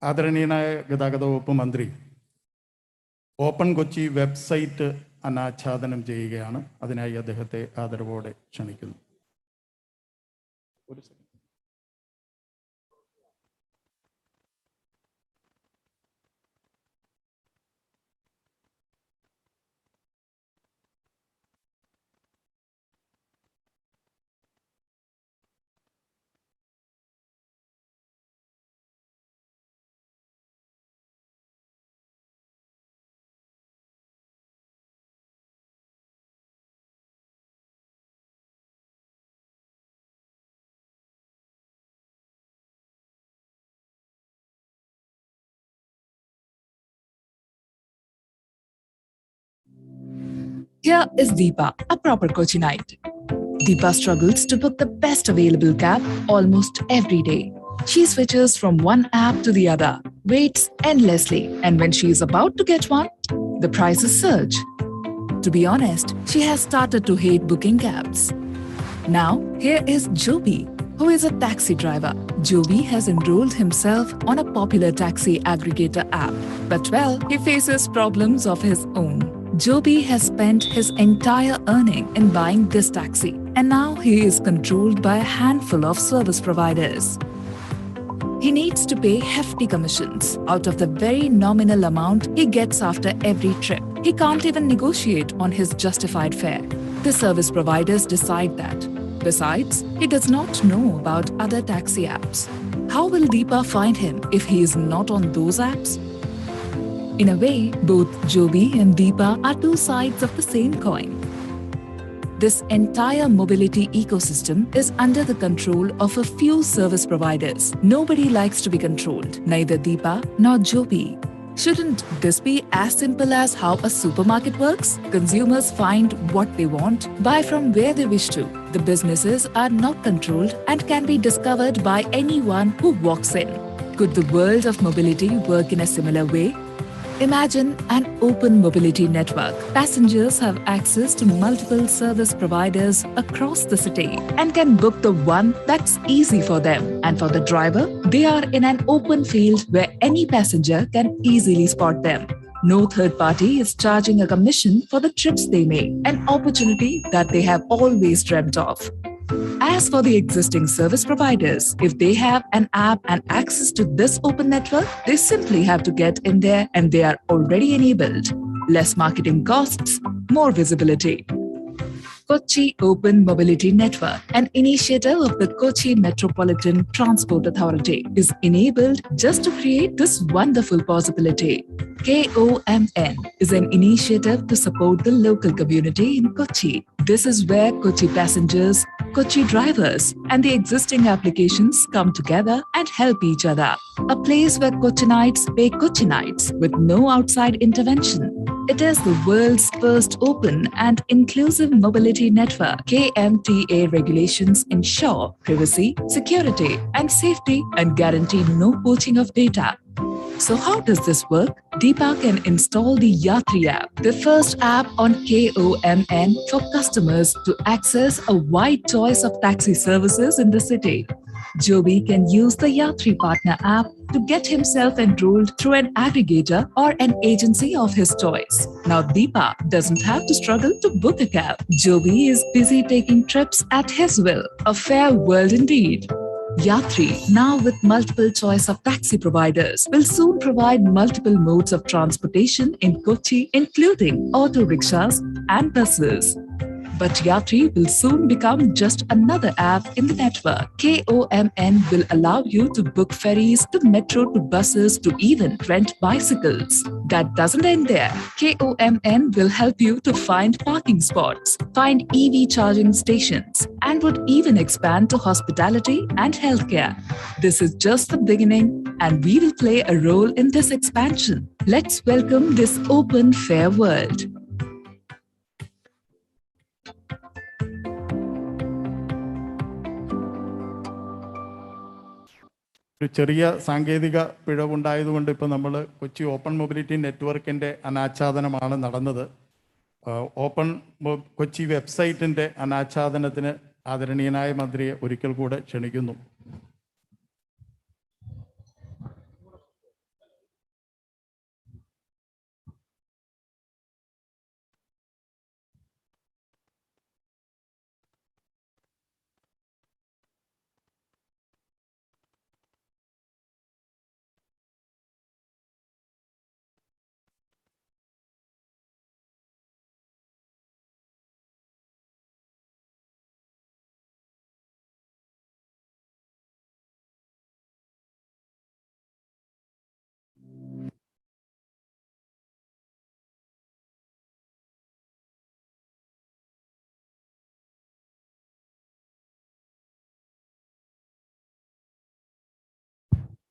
ആദരണീയനായ ഗതാഗത വകുപ്പ് മന്ത്രി ഓപ്പൺ കൊച്ചി വെബ്സൈറ്റ് അനാച്ഛാദനം ചെയ്യുകയാണ്. അതിനായി അദ്ദേഹത്തെ ആദരവോടെ ക്ഷണിക്കുന്നു. ഒരു second. Here is Deepa, a proper Cochinite. Deepa struggles to book the best available cab almost every day. She switches from one app to the other, waits endlessly, and when she is about to get one, the prices surge. To be honest, she has started to hate booking cabs. Now, here is Joby, who is a taxi driver. Joby has enrolled himself on a popular taxi aggregator app, but well, he faces problems of his own. Joby has spent his entire earning in buying this taxi, and now he is controlled by a handful of service providers. He needs to pay hefty commissions out of the very nominal amount he gets after every trip. He can't even negotiate on his justified fare. The service providers decide that. Besides, he does not know about other taxi apps. How will Deepa find him if he is not on those apps? In a way, both Joby and Deepa are two sides of the same coin. This entire mobility ecosystem is under the control of a few service providers. Nobody likes to be controlled, neither Deepa nor Joby. Shouldn't this be as simple as how a supermarket works? Consumers find what they want, buy from where they wish to. The businesses are not controlled and can be discovered by anyone who walks in. Could the world of mobility work in a similar way? Imagine an open mobility network. Passengers have access to multiple service providers across the city and can book the one that's easy for them. And for the driver, they are in an open field where any passenger can easily spot them. No third party is charging a commission for the trips they make, an opportunity that they have always dreamt of. As for the existing service providers, if they have an app and access to this open network, they simply have to get in there and they are already enabled. Less marketing costs, more visibility. Kochi Open Mobility Network, an initiative of the Kochi Metropolitan Transport Authority, is enabled just to create this wonderful possibility. KOMN is an initiative to support the local community in Kochi. This is where Kochi passengers, Kochi drivers, and the existing applications come together and help each other. A place where Kochinites pay Kochinites with no outside intervention. It is the world's first open and inclusive mobility network. KMTA regulations ensure privacy, security, and safety and guarantee no poaching of data. So how does this work? Deepa can install the Yatri app, the first app on KOMN for customers to access a wide choice of taxi services in the city. Joby can use the Yatri Partner app to get himself enrolled through an aggregator or an agency of his choice. Now Deepa doesn't have to struggle to book a cab. Joby is busy taking trips at his will. A fair world indeed. Yatri, now with multiple choice of taxi providers, will soon provide multiple modes of transportation in Kochi, including auto rickshaws and buses. But Yatri will soon become just another app in the network. KOMN will allow you to book ferries to metro to buses to even rent bicycles. That doesn't end there. KOMN will help you to find parking spots, find EV charging stations, and would even expand to hospitality and healthcare. This is just the beginning, and we will play a role in this expansion. Let's welcome this open, fair world. ഒരു ചെറിയ സാങ്കേതിക പിഴവുണ്ടായതുകൊണ്ട് ഇപ്പോൾ നമ്മൾ Kochi open mobility നെറ്റ്വർക്കിൻ്റെ അനാച്ഛാദനമാണ് നടന്നത്. Open Kochi വെബ്സൈറ്റിൻ്റെ അനാച്ഛാദനത്തിന് ആദരണീയനായ മന്ത്രിയെ ഒരിക്കൽ കൂടെ ക്ഷണിക്കുന്നു.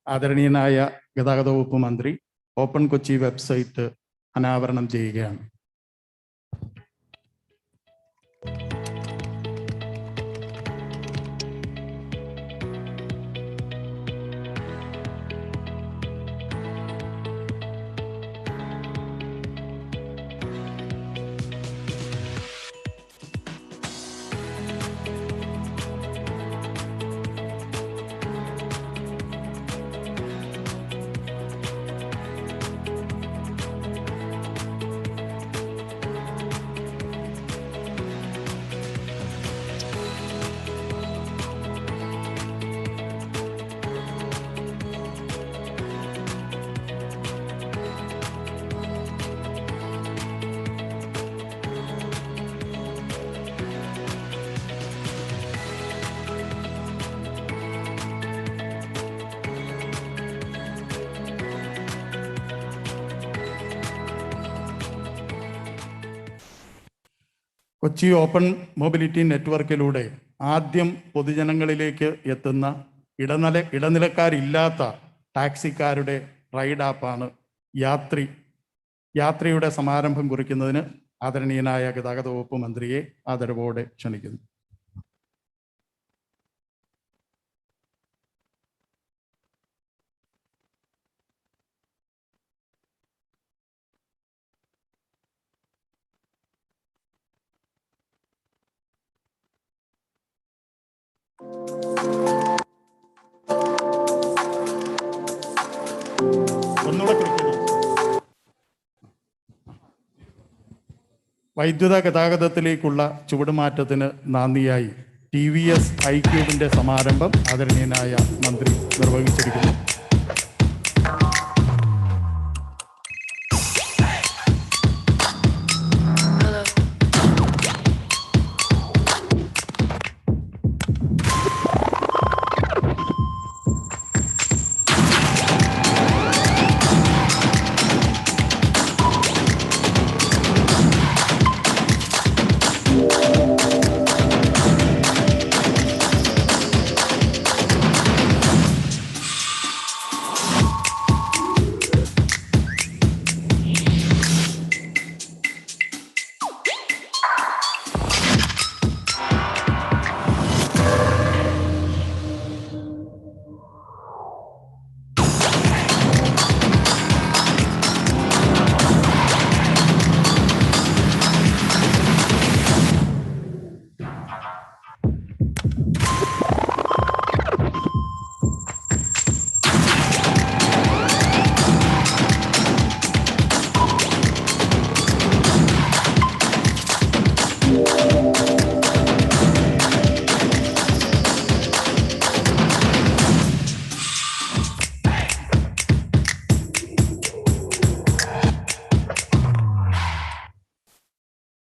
ആദരണീയനായ ഗതാഗത വകുപ്പ് മന്ത്രി ഓപ്പൺ കൊച്ചി വെബ്സൈറ്റ് അനാവരണം ചെയ്യുകയാണ്. കൊച്ചി ഓപ്പൺ മൊബിലിറ്റി നെറ്റ്വർക്കിലൂടെ ആദ്യം പൊതുജനങ്ങളിലേക്ക് എത്തുന്ന ഇടനിലക്കാരില്ലാത്ത ടാക്സിക്കാരുടെ റൈഡ് ആപ്പാണ് യാത്രിയുടെ സമാരംഭം കുറിക്കുന്നതിന് ആദരണീയനായ ഗതാഗത വകുപ്പ് മന്ത്രിയെ ആദരവോടെ ക്ഷണിക്കുന്നു. വൈദ്യുത ഗതാഗതത്തിലേക്കുള്ള ചുവടുമാറ്റത്തിന് നാന്ദിയായി TVS iQube സമാരംഭം ആദരണീയനായ മന്ത്രി നിർവഹിച്ചിരിക്കുന്നു.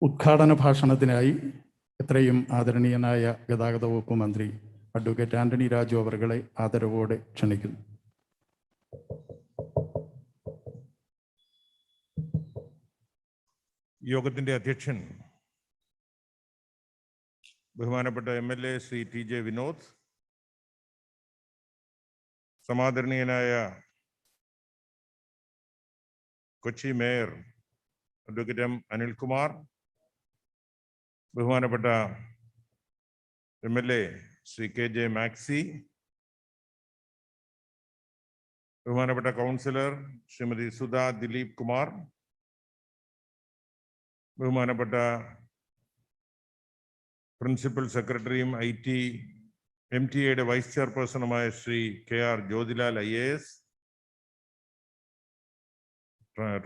ഉദ്ഘാടന ഭാഷണത്തിനായി എത്രയും ആദരണീയനായ ഗതാഗത വകുപ്പ് മന്ത്രി അഡ്വക്കേറ്റ് ആന്റണി രാജു അവരുടെ ആദരവോടെ ക്ഷണിക്കുന്നു. യോഗത്തിന്റെ അധ്യക്ഷൻ ബഹുമാനപ്പെട്ട MLA ശ്രീ TJ വിനോദ്, സമാദരണീയനായ Kochi mayor advocate M. Anilkumar, ബഹുമാനപ്പെട്ട MLA ശ്രീ KJ മാക്സി, ബഹുമാനപ്പെട്ട കൗൺസിലർ ശ്രീമതി സുധാ ദിലീപ് കുമാർ, ബഹുമാനപ്പെട്ട പ്രിൻസിപ്പൽ സെക്രട്ടറിയും MTA വൈസ് ചെയർപേഴ്സണുമായ Shri KR Jyothilal IAS,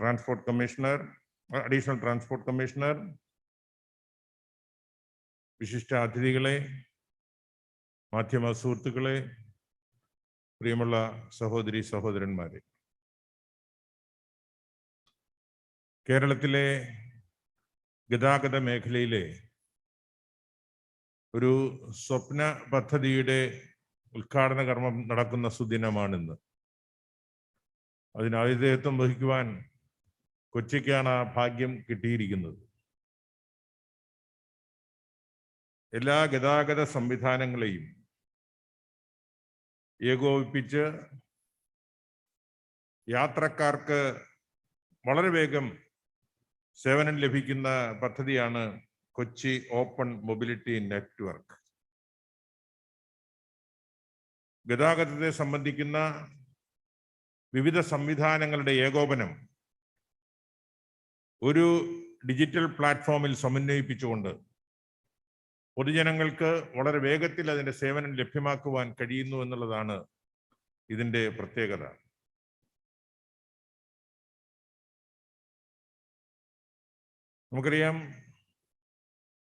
transport commissioner, additional transport commissioner, വിശിഷ്ട അതിഥികളെ, മാധ്യമ സുഹൃത്തുക്കളെ, പ്രിയമുള്ള സഹോദരി സഹോദരന്മാരെ, കേരളത്തിലെ ഗതാഗത മേഖലയിലെ ഒരു സ്വപ്ന പദ്ധതിയുടെ ഉദ്ഘാടന കർമ്മം നടക്കുന്ന സുദിനമാണിന്ന്. അതിന് ആതിഥേയത്വം വഹിക്കുവാൻ കൊച്ചിക്കാണ് ആ ഭാഗ്യം കിട്ടിയിരിക്കുന്നത്. എല്ലാ ഗതാഗത സംവിധാനങ്ങളെയും ഏകോപിപ്പിച്ച് യാത്രക്കാർക്ക് വളരെ വേഗം സേവനം ലഭിക്കുന്ന പദ്ധതിയാണ് കൊച്ചി ഓപ്പൺ മൊബിലിറ്റി നെറ്റ്വർക്ക്. ഗതാഗതത്തെ സംബന്ധിക്കുന്ന വിവിധ സംവിധാനങ്ങളുടെ ഏകോപനം ഒരു ഡിജിറ്റൽ പ്ലാറ്റ്ഫോമിൽ സമന്വയിപ്പിച്ചുകൊണ്ട് പൊതുജനങ്ങൾക്ക് വളരെ വേഗത്തിൽ അതിന്റെ സേവനം ലഭ്യമാക്കുവാൻ കഴിയുന്നു എന്നുള്ളതാണ് ഇതിന്റെ പ്രത്യേകത. നമുക്കറിയാം,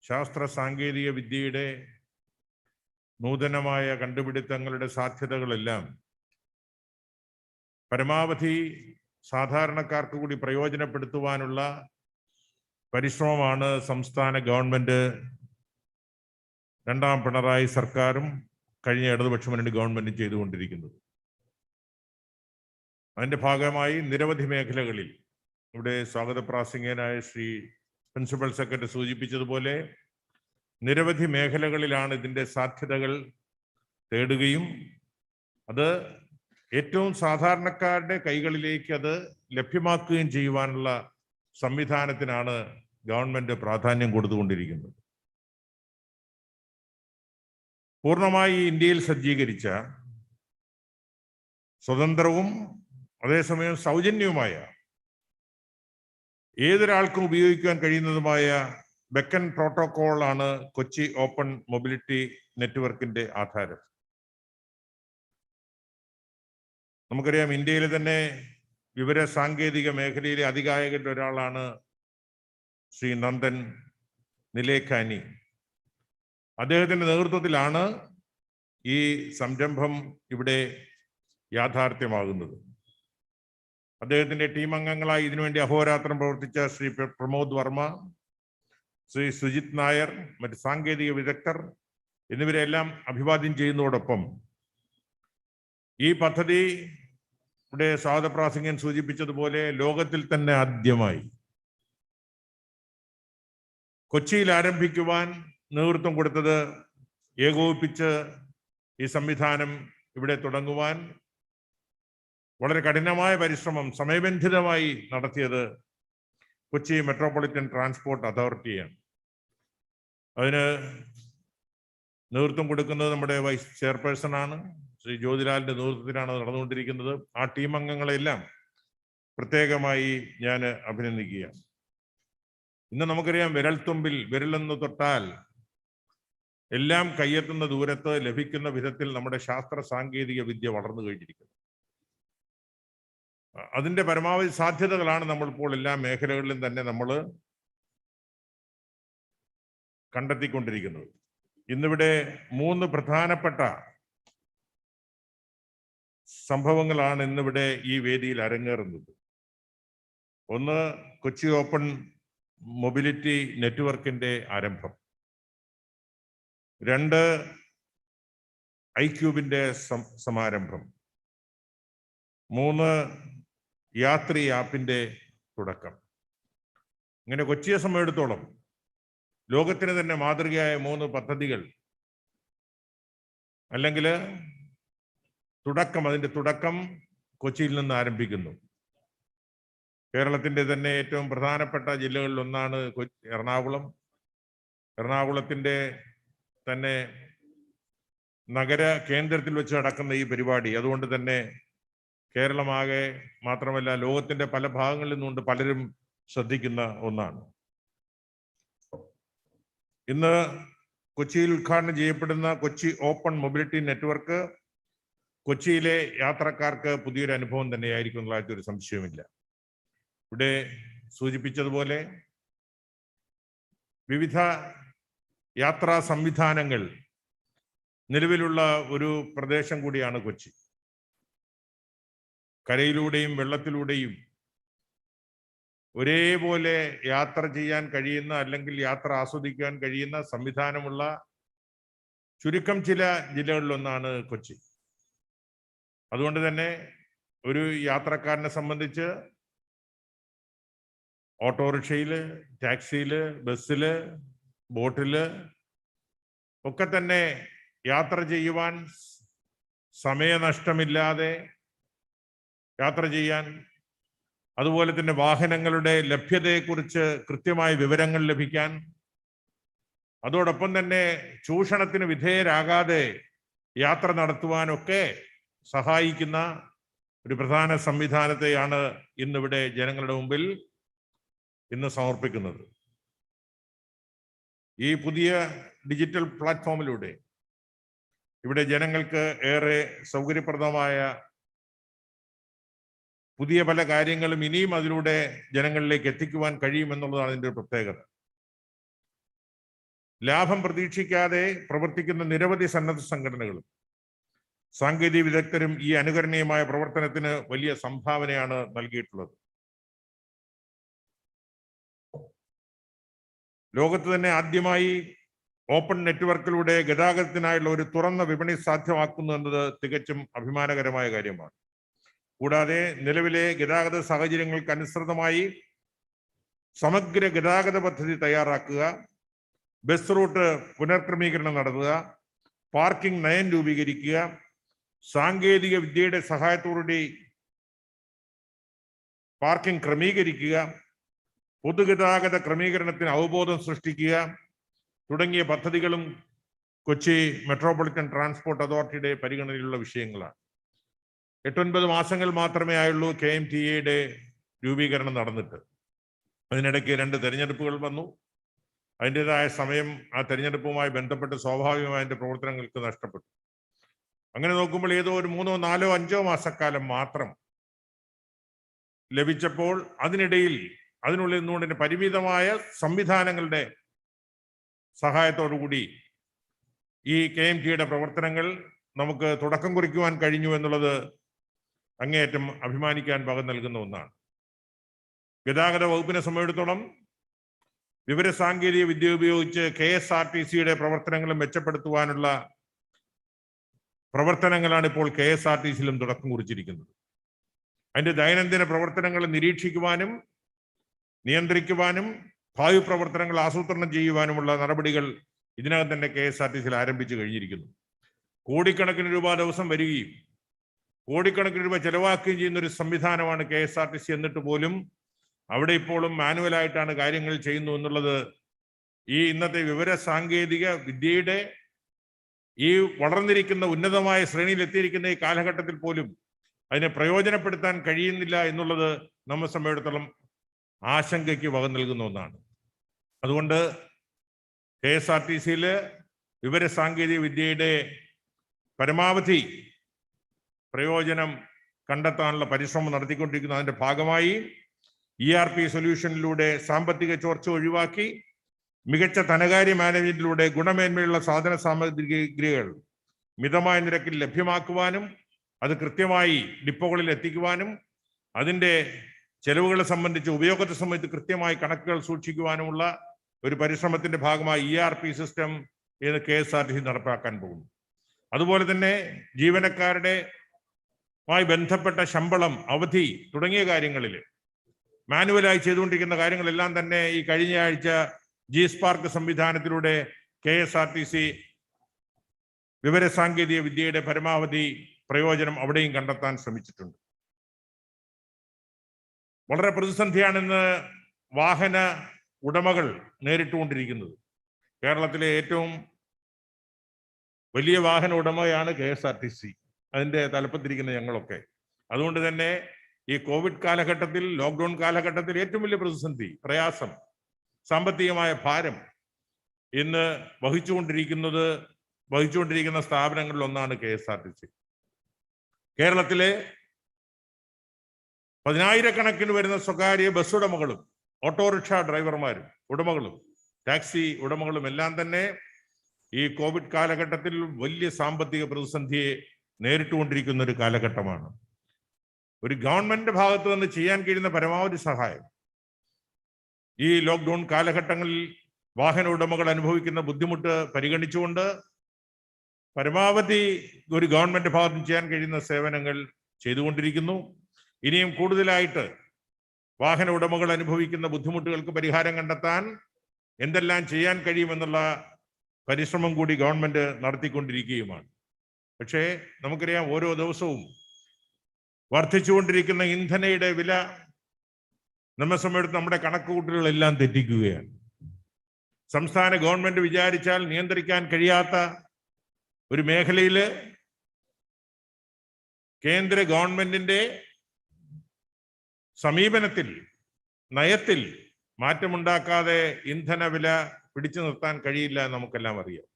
ശാസ്ത്ര സാങ്കേതിക വിദ്യയുടെ നൂതനമായ കണ്ടുപിടുത്തങ്ങളുടെ സാധ്യതകളെല്ലാം പരമാവധി സാധാരണക്കാർക്ക് കൂടി പ്രയോജനപ്പെടുത്തുവാനുള്ള പരിശ്രമമാണ് സംസ്ഥാന ഗവൺമെന്റ്, രണ്ടാം പിണറായി സർക്കാരും കഴിഞ്ഞ ഇടതുപക്ഷ മുന്നണി ഗവൺമെന്റും ചെയ്തുകൊണ്ടിരിക്കുന്നത്. അതിന്റെ ഭാഗമായി നിരവധി മേഖലകളിൽ ഇവിടെ സ്വാഗത പ്രാസംഗികനായ ശ്രീ പ്രിൻസിപ്പൽ സെക്രട്ടറി സൂചിപ്പിച്ചതുപോലെ നിരവധി മേഖലകളിലാണ് ഇതിന്റെ സാധ്യതകൾ തേടുകയും അത് ഏറ്റവും സാധാരണക്കാരുടെ കൈകളിലേക്ക് അത് ലഭ്യമാക്കുകയും ചെയ്യുവാനുള്ള സംവിധാനത്തിനാണ് ഗവൺമെന്റ് പ്രാധാന്യം കൊടുത്തുകൊണ്ടിരിക്കുന്നത്. പൂർണ്ണമായി ഇന്ത്യയിൽ സജ്ജീകരിച്ച സ്വതന്ത്രവും അതേസമയം സൗജന്യവുമായ ഏതൊരാൾക്കും ഉപയോഗിക്കാൻ കഴിയുന്നതുമായ ബെക്കൻ പ്രോട്ടോകോൾ ആണ് കൊച്ചി ഓപ്പൺ മൊബിലിറ്റി നെറ്റ്വർക്കിന്റെ ആധാരം. നമുക്കറിയാം, ഇന്ത്യയിലെ തന്നെ വിവര സാങ്കേതിക മേഖലയിലെ അതികായകരിൽ ഒരാളാണ് ശ്രീ നന്ദൻ നിലേഖാനി. അദ്ദേഹത്തിന്റെ നേതൃത്വത്തിലാണ് ഈ സംരംഭം ഇവിടെ യാഥാർത്ഥ്യമാകുന്നത്. അദ്ദേഹത്തിന്റെ ടീം അംഗങ്ങളായി ഇതിനുവേണ്ടി അഹോരാത്രം പ്രവർത്തിച്ച ശ്രീ പ്രമോദ് വർമ്മ, ശ്രീ സുജിത് നായർ, മറ്റ് സാങ്കേതിക വിദഗ്ധർ എന്നിവരെല്ലാം അഭിവാദ്യം ചെയ്യുന്നതോടൊപ്പം ഈ പദ്ധതി ഇവിടെ സ്വാഗത പ്രാസംഗികൻ സൂചിപ്പിച്ചതുപോലെ ലോകത്തിൽ തന്നെ ആദ്യമായി കൊച്ചിയിൽ ആരംഭിക്കുവാൻ നേതൃത്വം കൊടുത്തത്, ഏകോപിപ്പിച്ച് ഈ സംവിധാനം ഇവിടെ തുടങ്ങുവാൻ വളരെ കഠിനമായ പരിശ്രമം സമയബന്ധിതമായി നടത്തിയത് കൊച്ചി മെട്രോപൊളിറ്റൻ ട്രാൻസ്പോർട്ട് അതോറിറ്റിയാണ്. അതിന് നേതൃത്വം കൊടുക്കുന്നത് നമ്മുടെ വൈസ് ചെയർപേഴ്സൺ ആണ്, ശ്രീ ജ്യോതിലാലിന്റെ നേതൃത്വത്തിലാണ് നടന്നുകൊണ്ടിരിക്കുന്നത്. ആ ടീം അംഗങ്ങളെല്ലാം പ്രത്യേകമായി ഞാൻ അഭിനന്ദിക്കുകയാണ്. ഇന്ന് നമുക്കറിയാം, വിരലെന്ന് തൊട്ടാൽ എല്ലാം കയ്യെത്തുന്ന ദൂരത്ത് ലഭിക്കുന്ന വിധത്തിൽ നമ്മുടെ ശാസ്ത്ര സാങ്കേതിക വിദ്യ വളർന്നു കഴിഞ്ഞിരിക്കുന്നു. അതിന്റെ പരമാവധി സാധ്യതകളാണ് നമ്മളിപ്പോൾ എല്ലാ മേഖലകളിലും തന്നെ നമ്മൾ കണ്ടെത്തിക്കൊണ്ടിരിക്കുന്നത്. ഇന്നിവിടെ 3 പ്രധാനപ്പെട്ട സംഭവങ്ങളാണ് ഇന്നിവിടെ ഈ വേദിയിൽ അരങ്ങേറുന്നത്. ഒന്ന്, കൊച്ചി ഓപ്പൺ മൊബിലിറ്റി നെറ്റ്വർക്കിന്റെ ആരംഭം. 2, ഐക്യൂബിന്റെ സമാരംഭം. 3, യാത്രി ആപ്പിന്റെ തുടക്കം. ഇങ്ങനെ കൊച്ചിയെ സംബന്ധിച്ചിടത്തോളം ലോകത്തിന് തന്നെ മാതൃകയായ 3 പദ്ധതികൾ, അല്ലെങ്കിൽ അതിന്റെ തുടക്കം കൊച്ചിയിൽ നിന്ന് ആരംഭിക്കുന്നു. കേരളത്തിന്റെ തന്നെ ഏറ്റവും പ്രധാനപ്പെട്ട ജില്ലകളിൽ ഒന്നാണ് എറണാകുളം. എറണാകുളത്തിന്റെ തന്നെ നഗര കേന്ദ്രത്തിൽ വെച്ച് നടക്കുന്ന ഈ പരിപാടി അതുകൊണ്ട് തന്നെ കേരളമാകെ മാത്രമല്ല ലോകത്തിന്റെ പല ഭാഗങ്ങളിൽ നിന്നുകൊണ്ട് പലരും ശ്രദ്ധിക്കുന്ന ഒന്നാണ്. ഇന്ന് കൊച്ചിയിൽ ഉദ്ഘാടനം ചെയ്യപ്പെടുന്ന കൊച്ചി ഓപ്പൺ മൊബിലിറ്റി നെറ്റ്വർക്ക് കൊച്ചിയിലെ യാത്രക്കാർക്ക് പുതിയൊരു അനുഭവം തന്നെയായിരിക്കും എന്നുള്ള കാര്യത്തിൽ ഒരു സംശയവുമില്ല. ഇവിടെ സൂചിപ്പിച്ചതുപോലെ വിവിധ യാത്രാ സംവിധാനങ്ങൾ നിലവിലുള്ള ഒരു പ്രദേശം കൂടിയാണ് കൊച്ചി. കരയിലൂടെയും വെള്ളത്തിലൂടെയും ഒരേപോലെ യാത്ര ചെയ്യാൻ കഴിയുന്ന, അല്ലെങ്കിൽ യാത്ര ആസ്വദിക്കാൻ കഴിയുന്ന സംവിധാനമുള്ള ചുരുക്കം ചില ജില്ലകളിലൊന്നാണ് കൊച്ചി. അതുകൊണ്ട് തന്നെ ഒരു യാത്രക്കാരനെ സംബന്ധിച്ച് ഓട്ടോറിക്ഷയില്, ടാക്സിയില്, ബസ്സില്, ബോട്ടില് ഒക്കെ തന്നെ യാത്ര ചെയ്യുവാൻ സമയനഷ്ടമില്ലാതെ യാത്ര ചെയ്യാൻ, അതുപോലെ തന്നെ വാഹനങ്ങളുടെ ലഭ്യതയെക്കുറിച്ച് കൃത്യമായ വിവരങ്ങൾ ലഭിക്കാൻ, അതോടൊപ്പം തന്നെ ചൂഷണത്തിന് വിധേയരാകാതെ യാത്ര നടത്തുവാനൊക്കെ സഹായിക്കുന്ന ഒരു പ്രധാന സംവിധാനത്തെയാണ് ഇന്നിവിടെ ജനങ്ങളുടെ മുമ്പിൽ ഇന്ന് സമർപ്പിക്കുന്നത്. ഈ പുതിയ ഡിജിറ്റൽ പ്ലാറ്റ്ഫോമിലൂടെ ഇവിടെ ജനങ്ങൾക്ക് ഏറെ സൗകര്യപ്രദമായ പുതിയ പല കാര്യങ്ങളും ഇനിയും അതിലൂടെ ജനങ്ങളിലേക്ക് എത്തിക്കുവാൻ കഴിയുമെന്നുള്ളതാണ് അതിൻ്റെ ഒരു പ്രത്യേകത. ലാഭം പ്രതീക്ഷിക്കാതെ പ്രവർത്തിക്കുന്ന നിരവധി സന്നദ്ധ സംഘടനകളും സാങ്കേതിക വിദഗ്ധരും ഈ അനുകരണീയമായ പ്രവർത്തനത്തിന് വലിയ സംഭാവനയാണ് നൽകിയിട്ടുള്ളത്. ലോകത്ത് തന്നെ ആദ്യമായി ഓപ്പൺ നെറ്റ്വർക്കിലൂടെ ഗതാഗതത്തിനായുള്ള ഒരു തുറന്ന വിപണി സാധ്യമാക്കുന്നു എന്നത് തികച്ചും അഭിമാനകരമായ കാര്യമാണ്. കൂടാതെ നിലവിലെ ഗതാഗത സാഹചര്യങ്ങൾക്ക് അനുസൃതമായി സമഗ്ര ഗതാഗത പദ്ധതി തയ്യാറാക്കുക, ബസ് റൂട്ട് പുനർക്രമീകരണം നടത്തുക, പാർക്കിംഗ് നയം രൂപീകരിക്കുക, സാങ്കേതിക വിദ്യയുടെ സഹായത്തോടുകൂടി പാർക്കിംഗ് ക്രമീകരിക്കുക, പൊതുഗതാഗത ക്രമീകരണത്തിന് അവബോധം സൃഷ്ടിക്കുക തുടങ്ങിയ പദ്ധതികളും കൊച്ചി മെട്രോപൊളിറ്റൻ ട്രാൻസ്പോർട്ട് അതോറിറ്റിയുടെ പരിഗണനയിലുള്ള വിഷയങ്ങളാണ്. 8-9 മാസങ്ങൾ മാത്രമേ ആയുള്ളൂ KMTA രൂപീകരണം നടന്നിട്ട്. അതിനിടയ്ക്ക് 2 തെരഞ്ഞെടുപ്പുകൾ വന്നു. അതിൻ്റെതായ സമയം ആ തെരഞ്ഞെടുപ്പുമായി ബന്ധപ്പെട്ട് സ്വാഭാവികമായ അതിൻ്റെ പ്രവർത്തനങ്ങൾക്ക് നഷ്ടപ്പെട്ടു. അങ്ങനെ നോക്കുമ്പോൾ ഏതോ ഒരു 3, 4, 5 മാസക്കാലം മാത്രം ലഭിച്ചപ്പോൾ അതിനുള്ളിൽ നിന്നുകൊണ്ട് പരിമിതമായ സംവിധാനങ്ങളുടെ സഹായത്തോടുകൂടി ഈ KMTA പ്രവർത്തനങ്ങൾ നമുക്ക് തുടക്കം കുറിക്കുവാൻ കഴിഞ്ഞു എന്നുള്ളത് അങ്ങേയറ്റം അഭിമാനിക്കാൻ വക നൽകുന്ന ഒന്നാണ്. ഗതാഗത വകുപ്പിനെ സംബന്ധിച്ചിടത്തോളം വിവര സാങ്കേതിക വിദ്യ ഉപയോഗിച്ച് KSRTCയുടെ പ്രവർത്തനങ്ങളും മെച്ചപ്പെടുത്തുവാനുള്ള പ്രവർത്തനങ്ങളാണ് ഇപ്പോൾ KSRTCയിലും തുടക്കം കുറിച്ചിരിക്കുന്നത്. അതിൻ്റെ ദൈനംദിന പ്രവർത്തനങ്ങൾ നിരീക്ഷിക്കുവാനും നിയന്ത്രിക്കുവാനും ഭാവി പ്രവർത്തനങ്ങൾ ആസൂത്രണം ചെയ്യുവാനുമുള്ള നടപടികൾ ഇതിനകം തന്നെ KSRTCയിൽ ആരംഭിച്ചു കഴിഞ്ഞിരിക്കുന്നു. കോടിക്കണക്കിന് രൂപ ദിവസം വരികയും കോടിക്കണക്കിന് രൂപ ചെലവാക്കുകയും ചെയ്യുന്ന ഒരു സംവിധാനമാണ് KSRTC. എന്നിട്ട് പോലും അവിടെ ഇപ്പോഴും മാനുവലായിട്ടാണ് കാര്യങ്ങൾ ചെയ്യുന്നു എന്നുള്ളത് ഈ ഇന്നത്തെ വിവര സാങ്കേതിക വിദ്യയുടെ ഈ വളർന്നിരിക്കുന്ന ഉന്നതമായ ശ്രേണിയിൽ എത്തിയിരിക്കുന്ന ഈ കാലഘട്ടത്തിൽ പോലും അതിനെ പ്രയോജനപ്പെടുത്താൻ കഴിയുന്നില്ല എന്നുള്ളത് നമ്മെ സംബന്ധിച്ചിടത്തോളം ആശങ്കയ്ക്ക് വക നൽകുന്ന ഒന്നാണ്. അതുകൊണ്ട് KSRTCയിൽ വിവര സാങ്കേതിക വിദ്യയുടെ പരമാവധി പ്രയോജനം കണ്ടെത്താനുള്ള പരിശ്രമം നടത്തിക്കൊണ്ടിരിക്കുന്നു. അതിൻ്റെ ഭാഗമായി ERP സൊല്യൂഷനിലൂടെ സാമ്പത്തിക ചോർച്ച ഒഴിവാക്കി മികച്ച ധനകാര്യ മാനേജ്മെന്റിലൂടെ ഗുണമേന്മയുള്ള സാധന സാമഗ്രികൾ മിതമായ നിരക്കിൽ ലഭ്യമാക്കുവാനും അത് കൃത്യമായി ഡിപ്പോകളിൽ എത്തിക്കുവാനും അതിൻ്റെ ചെലവുകളെ സംബന്ധിച്ച് ഉപയോഗത്തെ സംബന്ധിച്ച് കൃത്യമായി കണക്കുകൾ സൂക്ഷിക്കുവാനുമുള്ള ഒരു പരിശ്രമത്തിന്റെ ഭാഗമായി ERP സിസ്റ്റം KSRTC നടപ്പാക്കാൻ പോകുന്നു. അതുപോലെ തന്നെ ജീവനക്കാരുടെ ബന്ധപ്പെട്ട ശമ്പളം, അവധി തുടങ്ങിയ കാര്യങ്ങളിൽ മാനുവലായി ചെയ്തുകൊണ്ടിരിക്കുന്ന കാര്യങ്ങളെല്ലാം തന്നെ ഈ കഴിഞ്ഞ ആഴ്ച G-Spark സംവിധാനത്തിലൂടെ KSRTC വിവര സാങ്കേതിക വിദ്യയുടെ പരമാവധി പ്രയോജനം അവിടെയും കണ്ടെത്താൻ ശ്രമിച്ചിട്ടുണ്ട്. വളരെ പ്രതിസന്ധിയാണിന്ന് വാഹന ഉടമകൾ നേരിട്ടുകൊണ്ടിരിക്കുന്നത്. കേരളത്തിലെ ഏറ്റവും വലിയ വാഹന ഉടമയാണ് KSRTC, അതിൻ്റെ തലപ്പത്തിരിക്കുന്ന ഞങ്ങളൊക്കെ. അതുകൊണ്ട് തന്നെ ഈ കോവിഡ് കാലഘട്ടത്തിൽ, ലോക്ക്ഡൗൺ കാലഘട്ടത്തിൽ ഏറ്റവും വലിയ പ്രതിസന്ധി, പ്രയാസം, സാമ്പത്തികമായ ഭാരം ഇന്ന് വഹിച്ചുകൊണ്ടിരിക്കുന്ന സ്ഥാപനങ്ങളിൽ ഒന്നാണ് KSRTC. കേരളത്തിലെ 10,000-കണക്കിന് വരുന്ന സ്വകാര്യ ബസ് ഉടമകളും ഓട്ടോറിക്ഷ ഡ്രൈവർമാരും ഉടമകളും ടാക്സി ഉടമകളും എല്ലാം തന്നെ ഈ കോവിഡ് കാലഘട്ടത്തിൽ വലിയ സാമ്പത്തിക പ്രതിസന്ധിയെ നേരിട്ടുകൊണ്ടിരിക്കുന്ന ഒരു കാലഘട്ടമാണ്. ഒരു ഗവൺമെന്റ് ഭാഗത്ത് നിന്ന് ചെയ്യാൻ കഴിയുന്ന പരമാവധി സഹായം ഈ ലോക്ക്ഡൗൺ കാലഘട്ടങ്ങളിൽ വാഹന ഉടമകൾ അനുഭവിക്കുന്ന ബുദ്ധിമുട്ട് പരിഗണിച്ചുകൊണ്ട് പരമാവധി ഒരു ഗവൺമെന്റ് ഭാഗത്ത് ചെയ്യാൻ കഴിയുന്ന സേവനങ്ങൾ ചെയ്തുകൊണ്ടിരിക്കുന്നു. ഇനിയും കൂടുതലായിട്ട് വാഹന ഉടമകൾ അനുഭവിക്കുന്ന ബുദ്ധിമുട്ടുകൾക്ക് പരിഹാരം കണ്ടെത്താൻ എന്തെല്ലാം ചെയ്യാൻ കഴിയുമെന്നുള്ള പരിശ്രമം കൂടി ഗവൺമെന്റ് നടത്തിക്കൊണ്ടിരിക്കുകയുമാണ്. പക്ഷേ നമുക്കറിയാം, ഓരോ ദിവസവും വർദ്ധിച്ചുകൊണ്ടിരിക്കുന്ന ഇന്ധനയുടെ വില നമ്മെ സംബന്ധിച്ച് നമ്മുടെ കണക്കുകൂട്ടലുകളെല്ലാം തെറ്റിക്കുകയാണ്. സംസ്ഥാന ഗവൺമെന്റ് വിചാരിച്ചാൽ നിയന്ത്രിക്കാൻ കഴിയാത്ത ഒരു മേഖലയിൽ കേന്ദ്ര ഗവൺമെന്റിന്റെ സമീപനത്തിൽ, നയത്തിൽ മാറ്റമുണ്ടാക്കാതെ ഇന്ധന വില പിടിച്ചു നിർത്താൻ കഴിയില്ല എന്ന് നമുക്കെല്ലാം അറിയാം.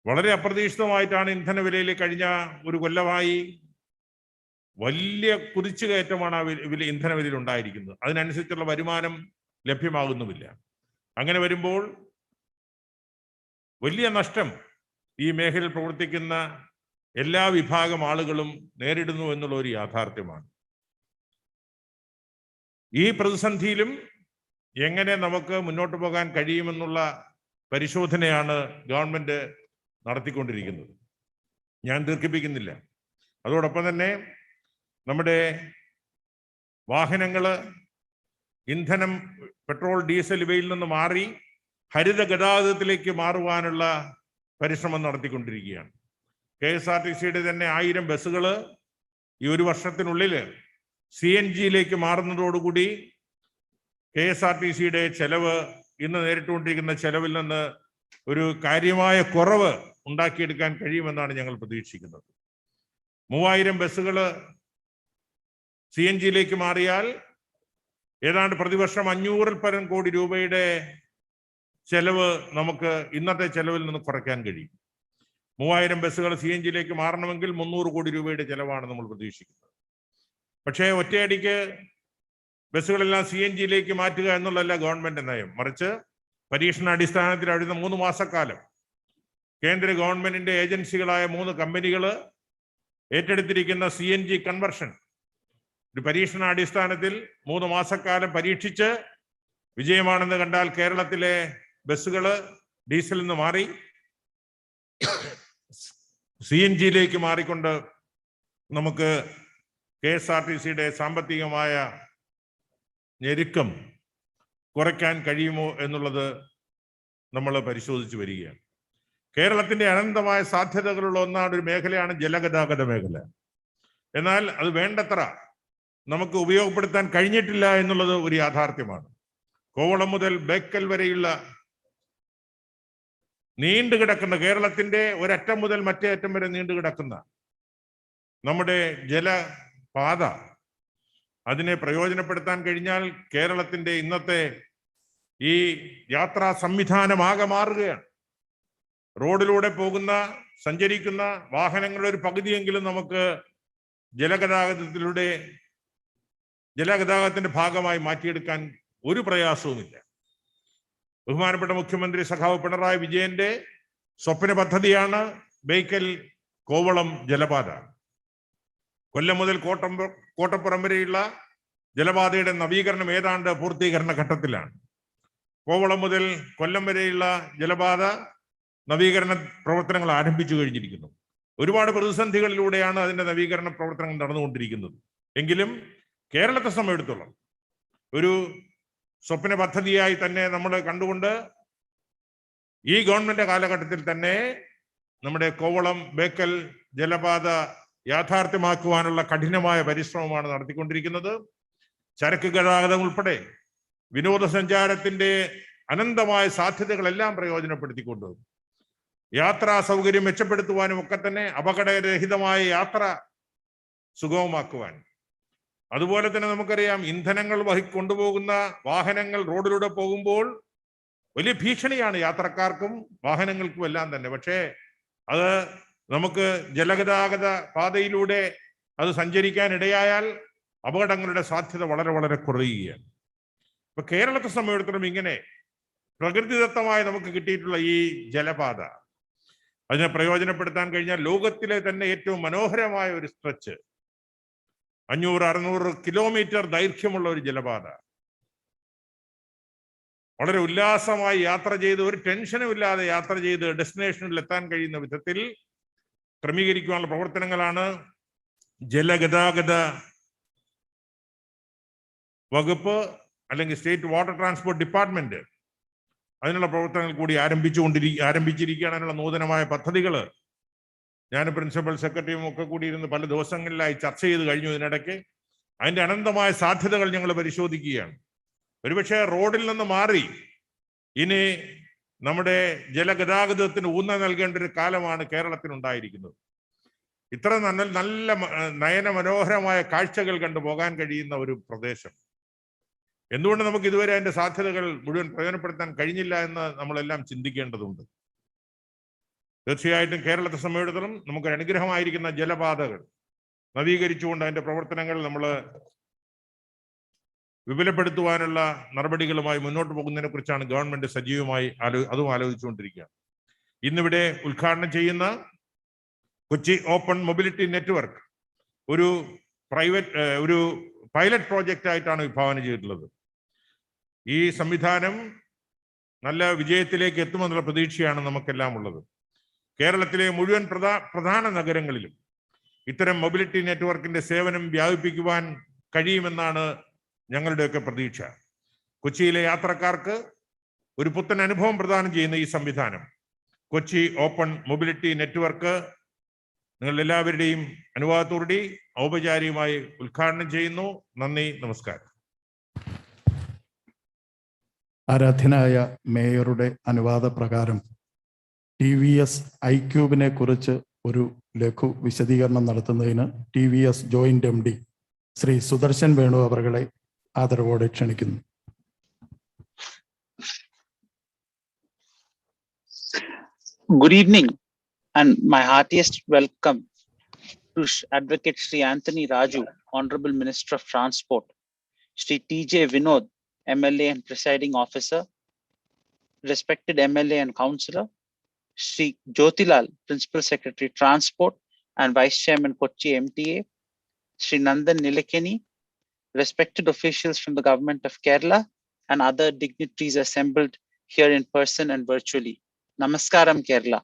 വളരെ അപ്രതീക്ഷിതമായിട്ടാണ് ഇന്ധന വിലയിൽ കഴിഞ്ഞ ഒരു കൊല്ലമായി വലിയ കുതിച്ചുകയറ്റമാണ് ആ ഇന്ധന വിലയിൽ ഉണ്ടായിരിക്കുന്നത്. അതിനനുസരിച്ചുള്ള വരുമാനം ലഭ്യമാകുന്നുമില്ല. അങ്ങനെ വരുമ്പോൾ വലിയ നഷ്ടം ഈ മേഖലയിൽ പ്രവർത്തിക്കുന്ന എല്ലാ വിഭാഗം ആളുകളും നേരിടുന്നു എന്നുള്ള ഒരു യാഥാർത്ഥ്യമാണ്. ഈ പ്രതിസന്ധിയിലും എങ്ങനെ നമുക്ക് മുന്നോട്ട് പോകാൻ കഴിയുമെന്നുള്ള പരിശോധനയാണ് ഗവൺമെന്റ് നടത്തിക്കൊണ്ടിരിക്കുന്നത്. ഞാൻ ദീർഘിപ്പിക്കുന്നില്ല. അതോടൊപ്പം തന്നെ നമ്മുടെ വാഹനങ്ങൾ ഇന്ധനം പെട്രോൾ ഡീസൽ ഇവയിൽ നിന്ന് മാറി ഹരിത ഗതാഗതത്തിലേക്ക് മാറുവാനുള്ള പരിശ്രമം നടത്തിക്കൊണ്ടിരിക്കുകയാണ്. KSRTCയുടെ തന്നെ 1000 ബസ്സുകൾ ഈ ഒരു വർഷത്തിനുള്ളിൽ CNGയിലേക്ക് മാറുന്നതോടുകൂടി KSRTCയുടെ ചെലവ്, ഇന്ന് നേരിട്ടുകൊണ്ടിരിക്കുന്ന ചെലവിൽ നിന്ന് ഒരു കാര്യമായ കുറവ് ഉണ്ടാക്കിയെടുക്കാൻ കഴിയുമെന്നാണ് ഞങ്ങൾ പ്രതീക്ഷിക്കുന്നത്. 3000 ബസ്സുകൾ CNGയിലേക്ക് മാറിയാൽ ഏതാണ്ട് പ്രതിവർഷം 500-ൽ പരം കോടി രൂപയുടെ ചെലവ് നമുക്ക് ഇന്നത്തെ ചെലവിൽ നിന്ന് കുറയ്ക്കാൻ കഴിയും. 3000 ബസ്സുകൾ CNGയിലേക്ക് മാറണമെങ്കിൽ 300 കോടി രൂപയുടെ ചെലവാണ് നമ്മൾ പ്രതീക്ഷിക്കുന്നത്. പക്ഷേ ഒറ്റയടിക്ക് ബസ്സുകളെല്ലാം CNGയിലേക്ക് മാറ്റുക എന്നുള്ളതല്ല ഗവൺമെന്റ് നയം. മറിച്ച് പരീക്ഷണാടിസ്ഥാനത്തിൽ അടുത്ത 3 മാസക്കാലം കേന്ദ്ര ഗവൺമെന്റിന്റെ ഏജൻസികളായ 3 കമ്പനികൾ ഏറ്റെടുത്തിരിക്കുന്ന CNG കൺവെർഷൻ ഒരു പരീക്ഷണാടിസ്ഥാനത്തിൽ 3 മാസക്കാലം പരീക്ഷിച്ച് വിജയമാണെന്ന് കണ്ടാൽ കേരളത്തിലെ ബസ്സുകൾ ഡീസലിൽ നിന്ന് മാറി CNGയിലേക്ക് മാറിക്കൊണ്ട് നമുക്ക് KSRTCയുടെ സാമ്പത്തികമായ ഞെരുക്കം കുറയ്ക്കാൻ കഴിയുമോ എന്നുള്ളത് നമ്മൾ പരിശോധിച്ചു വരികയാണ്. കേരളത്തിന്റെ അനന്തമായ സാധ്യതകളുള്ള ഒന്നാണ് ഒരു മേഖലയാണ് ജലഗതാഗത മേഖല. എന്നാൽ അത് വേണ്ടത്ര നമുക്ക് ഉപയോഗപ്പെടുത്താൻ കഴിഞ്ഞിട്ടില്ല എന്നുള്ളത് ഒരു യാഥാർത്ഥ്യമാണ്. കോവളം മുതൽ ബേക്കൽ വരെയുള്ള നീണ്ടുകിടക്കുന്ന, കേരളത്തിന്റെ ഒരറ്റം മുതൽ മറ്റേ അറ്റം വരെ നീണ്ടുകിടക്കുന്ന നമ്മുടെ ജലപാത, അതിനെ പ്രയോജനപ്പെടുത്താൻ കഴിഞ്ഞാൽ കേരളത്തിന്റെ ഇന്നത്തെ ഈ യാത്രാ സംവിധാനമാകെ മാറുകയാണ്. റോഡിലൂടെ പോകുന്ന, സഞ്ചരിക്കുന്ന വാഹനങ്ങളുടെ ഒരു പകുതിയെങ്കിലും നമുക്ക് ജലഗതാഗതത്തിന്റെ ഭാഗമായി മാറ്റിയെടുക്കാൻ ഒരു പ്രയാസവുമില്ല. ബഹുമാനപ്പെട്ട മുഖ്യമന്ത്രി സഖാവ് പിണറായി വിജയന്റെ സ്വപ്ന പദ്ധതിയാണ് ബേക്കൽ കോവളം ജലപാത. കൊല്ലം മുതൽ കോട്ടപ്പുറം വരെയുള്ള ജലപാതയുടെ നവീകരണം ഏതാണ്ട് പൂർത്തീകരണ ഘട്ടത്തിലാണ്. കോവളം മുതൽ കൊല്ലം വരെയുള്ള ജലപാത നവീകരണ പ്രവർത്തനങ്ങൾ ആരംഭിച്ചു കഴിഞ്ഞിരിക്കുന്നു. ഒരുപാട് പ്രതിസന്ധികളിലൂടെയാണ് അതിന്റെ നവീകരണ പ്രവർത്തനങ്ങൾ നടന്നുകൊണ്ടിരിക്കുന്നത്. എങ്കിലും കേരളത്തെ സംബന്ധിച്ചിടത്തോളം ഒരു സ്വപ്ന പദ്ധതിയായി തന്നെ നമ്മൾ കണ്ടുകൊണ്ട് ഈ ഗവൺമെന്റ് കാലഘട്ടത്തിൽ തന്നെ നമ്മുടെ കോവളം ബേക്കൽ ജലപാത യാഥാർത്ഥ്യമാക്കുവാനുള്ള കഠിനമായ പരിശ്രമമാണ് നടത്തിക്കൊണ്ടിരിക്കുന്നത്. ചരക്ക് ഗതാഗതം ഉൾപ്പെടെ വിനോദസഞ്ചാരത്തിന്റെ അനന്തമായ സാധ്യതകളെല്ലാം പ്രയോജനപ്പെടുത്തിക്കൊണ്ട് യാത്രാ സൗകര്യം മെച്ചപ്പെടുത്തുവാനും ഒക്കെ തന്നെ അപകടരഹിതമായ യാത്ര സുഗമമാക്കുവാൻ, അതുപോലെ തന്നെ നമുക്കറിയാം ഇന്ധനങ്ങൾ കൊണ്ടുപോകുന്ന വാഹനങ്ങൾ റോഡിലൂടെ പോകുമ്പോൾ വലിയ ഭീഷണിയാണ് യാത്രക്കാർക്കും വാഹനങ്ങൾക്കും എല്ലാം തന്നെ. പക്ഷേ അത് നമുക്ക് ജലഗതാഗത പാതയിലൂടെ അത് സഞ്ചരിക്കാൻ ഇടയായാൽ അപകടങ്ങളുടെ സാധ്യത വളരെ വളരെ കുറയുകയാണ്. ഇപ്പൊ കേരളത്തെ സംബന്ധിച്ചിടത്തോളം ഇങ്ങനെ പ്രകൃതിദത്തമായി നമുക്ക് കിട്ടിയിട്ടുള്ള ഈ ജലപാത, അതിനെ പ്രയോജനപ്പെടുത്താൻ കഴിഞ്ഞാൽ ലോകത്തിലെ തന്നെ ഏറ്റവും മനോഹരമായ ഒരു സ്ട്രെച്ച്, 500-600 കിലോമീറ്റർ ദൈർഘ്യമുള്ള ഒരു ജലപാത, വളരെ ഉല്ലാസമായി യാത്ര ചെയ്ത് ഒരു ടെൻഷനും ഇല്ലാതെ യാത്ര ചെയ്ത് ഡെസ്റ്റിനേഷനിൽ എത്താൻ കഴിയുന്ന വിധത്തിൽ ക്രമീകരിക്കാനുള്ള പ്രവർത്തനങ്ങളാണ് ജലഗതാഗത വകുപ്പ് അല്ലെങ്കിൽ സ്റ്റേറ്റ് വാട്ടർ ട്രാൻസ്പോർട്ട് ഡിപ്പാർട്ട്മെന്റ് അതിനുള്ള പ്രവർത്തനങ്ങൾ കൂടി ആരംഭിച്ചിരിക്കുകയാണ്. അതിനുള്ള നൂതനമായ പദ്ധതികൾ ഞാൻ പ്രിൻസിപ്പൽ സെക്രട്ടറിയും ഒക്കെ കൂടി ഇരുന്ന് പല ദിവസങ്ങളിലായി ചർച്ച ചെയ്ത് കഴിഞ്ഞു. ഇതിനിടയ്ക്ക് അതിന്റെ അനന്തമായ സാധ്യതകൾ ഞങ്ങൾ പരിശോധിക്കുകയാണ്. ഒരുപക്ഷെ റോഡിൽ നിന്ന് മാറി ഇനി നമ്മുടെ ജലഗതാഗതത്തിന് ഊന്നൽ നൽകേണ്ട ഒരു കാലമാണ് കേരളത്തിനുണ്ടായിരിക്കുന്നത്. ഇത്ര നല്ല നയന മനോഹരമായ കാഴ്ചകൾ കണ്ടു പോകാൻ കഴിയുന്ന ഒരു പ്രദേശം. എന്തുകൊണ്ട് നമുക്ക് ഇതുവരെ അതിന്റെ സാധ്യതകൾ മുഴുവൻ പ്രയോജനപ്പെടുത്താൻ കഴിഞ്ഞില്ല എന്ന് നമ്മളെല്ലാം ചിന്തിക്കേണ്ടതുണ്ട്. തീർച്ചയായിട്ടും കേരളത്തെ സംബന്ധിച്ചിടത്തോളം നമുക്കൊരു അനുഗ്രഹമായിരിക്കുന്ന ജലപാതകൾ നവീകരിച്ചുകൊണ്ട് അതിന്റെ പ്രവർത്തനങ്ങൾ നമ്മൾ വിപുലപ്പെടുത്തുവാനുള്ള നടപടികളുമായി മുന്നോട്ട് പോകുന്നതിനെ കുറിച്ചാണ് ഗവൺമെന്റ് സജീവമായി അതും ആലോചിച്ചുകൊണ്ടിരിക്കുകയാണ്. ഇന്നിവിടെ ഉദ്ഘാടനം ചെയ്യുന്ന കൊച്ചി ഓപ്പൺ മൊബിലിറ്റി നെറ്റ്വർക്ക് ഒരു പൈലറ്റ് പ്രോജക്റ്റ് ആയിട്ടാണ് വിഭാവനം ചെയ്തിട്ടുള്ളത്. ഈ സംവിധാനം നല്ല വിജയത്തിലേക്ക് എത്തുമെന്നുള്ള പ്രതീക്ഷയാണ് നമുക്കെല്ലാം ഉള്ളത്. കേരളത്തിലെ മുഴുവൻ പ്രധാന നഗരങ്ങളിലും ഇത്തരം മൊബിലിറ്റി നെറ്റ്വർക്കിന്റെ സേവനം വ്യാപിപ്പിക്കുവാൻ കഴിയുമെന്നാണ് ഞങ്ങളുടെയൊക്കെ പ്രതീക്ഷ. കൊച്ചിയിലെ യാത്രക്കാർക്ക് ഒരു പുത്തൻ അനുഭവം പ്രദാനം ചെയ്യുന്ന ഈ സംവിധാനം കൊച്ചി ഓപ്പൺ മൊബിലിറ്റി നെറ്റ്വർക്ക് നിങ്ങൾ എല്ലാവരുടെയും അനുവാദത്തോടെ ഔപചാരികമായി ഉദ്ഘാടനം ചെയ്യുന്നു. നന്ദി, നമസ്കാരം. ആരാധ്യനായ മേയറുടെ അനുവാദപ്രകാരം TVS iQube കുറിച്ച് ഒരു ലഘു വിശദീകരണം നടത്തുന്നതിന് TVS joint MD Shri Sudarshan Venu അവരുടെ ആദരവോടെ ക്ഷണിക്കുന്നു. Good evening and my heartiest welcome to Advocate Sri Anthony Raju, Honorable Minister of Transport, Sri TJ Vinod, MLA and Presiding Officer, respected MLA and Councillor, Sri Jyotilal, Principal Secretary Transport and Vice Chairman Kochi MTA, Sri Nandan Nilekani, respected officials from the Government of Kerala and other dignitaries assembled here in person and virtually. Namaskaram Kerala.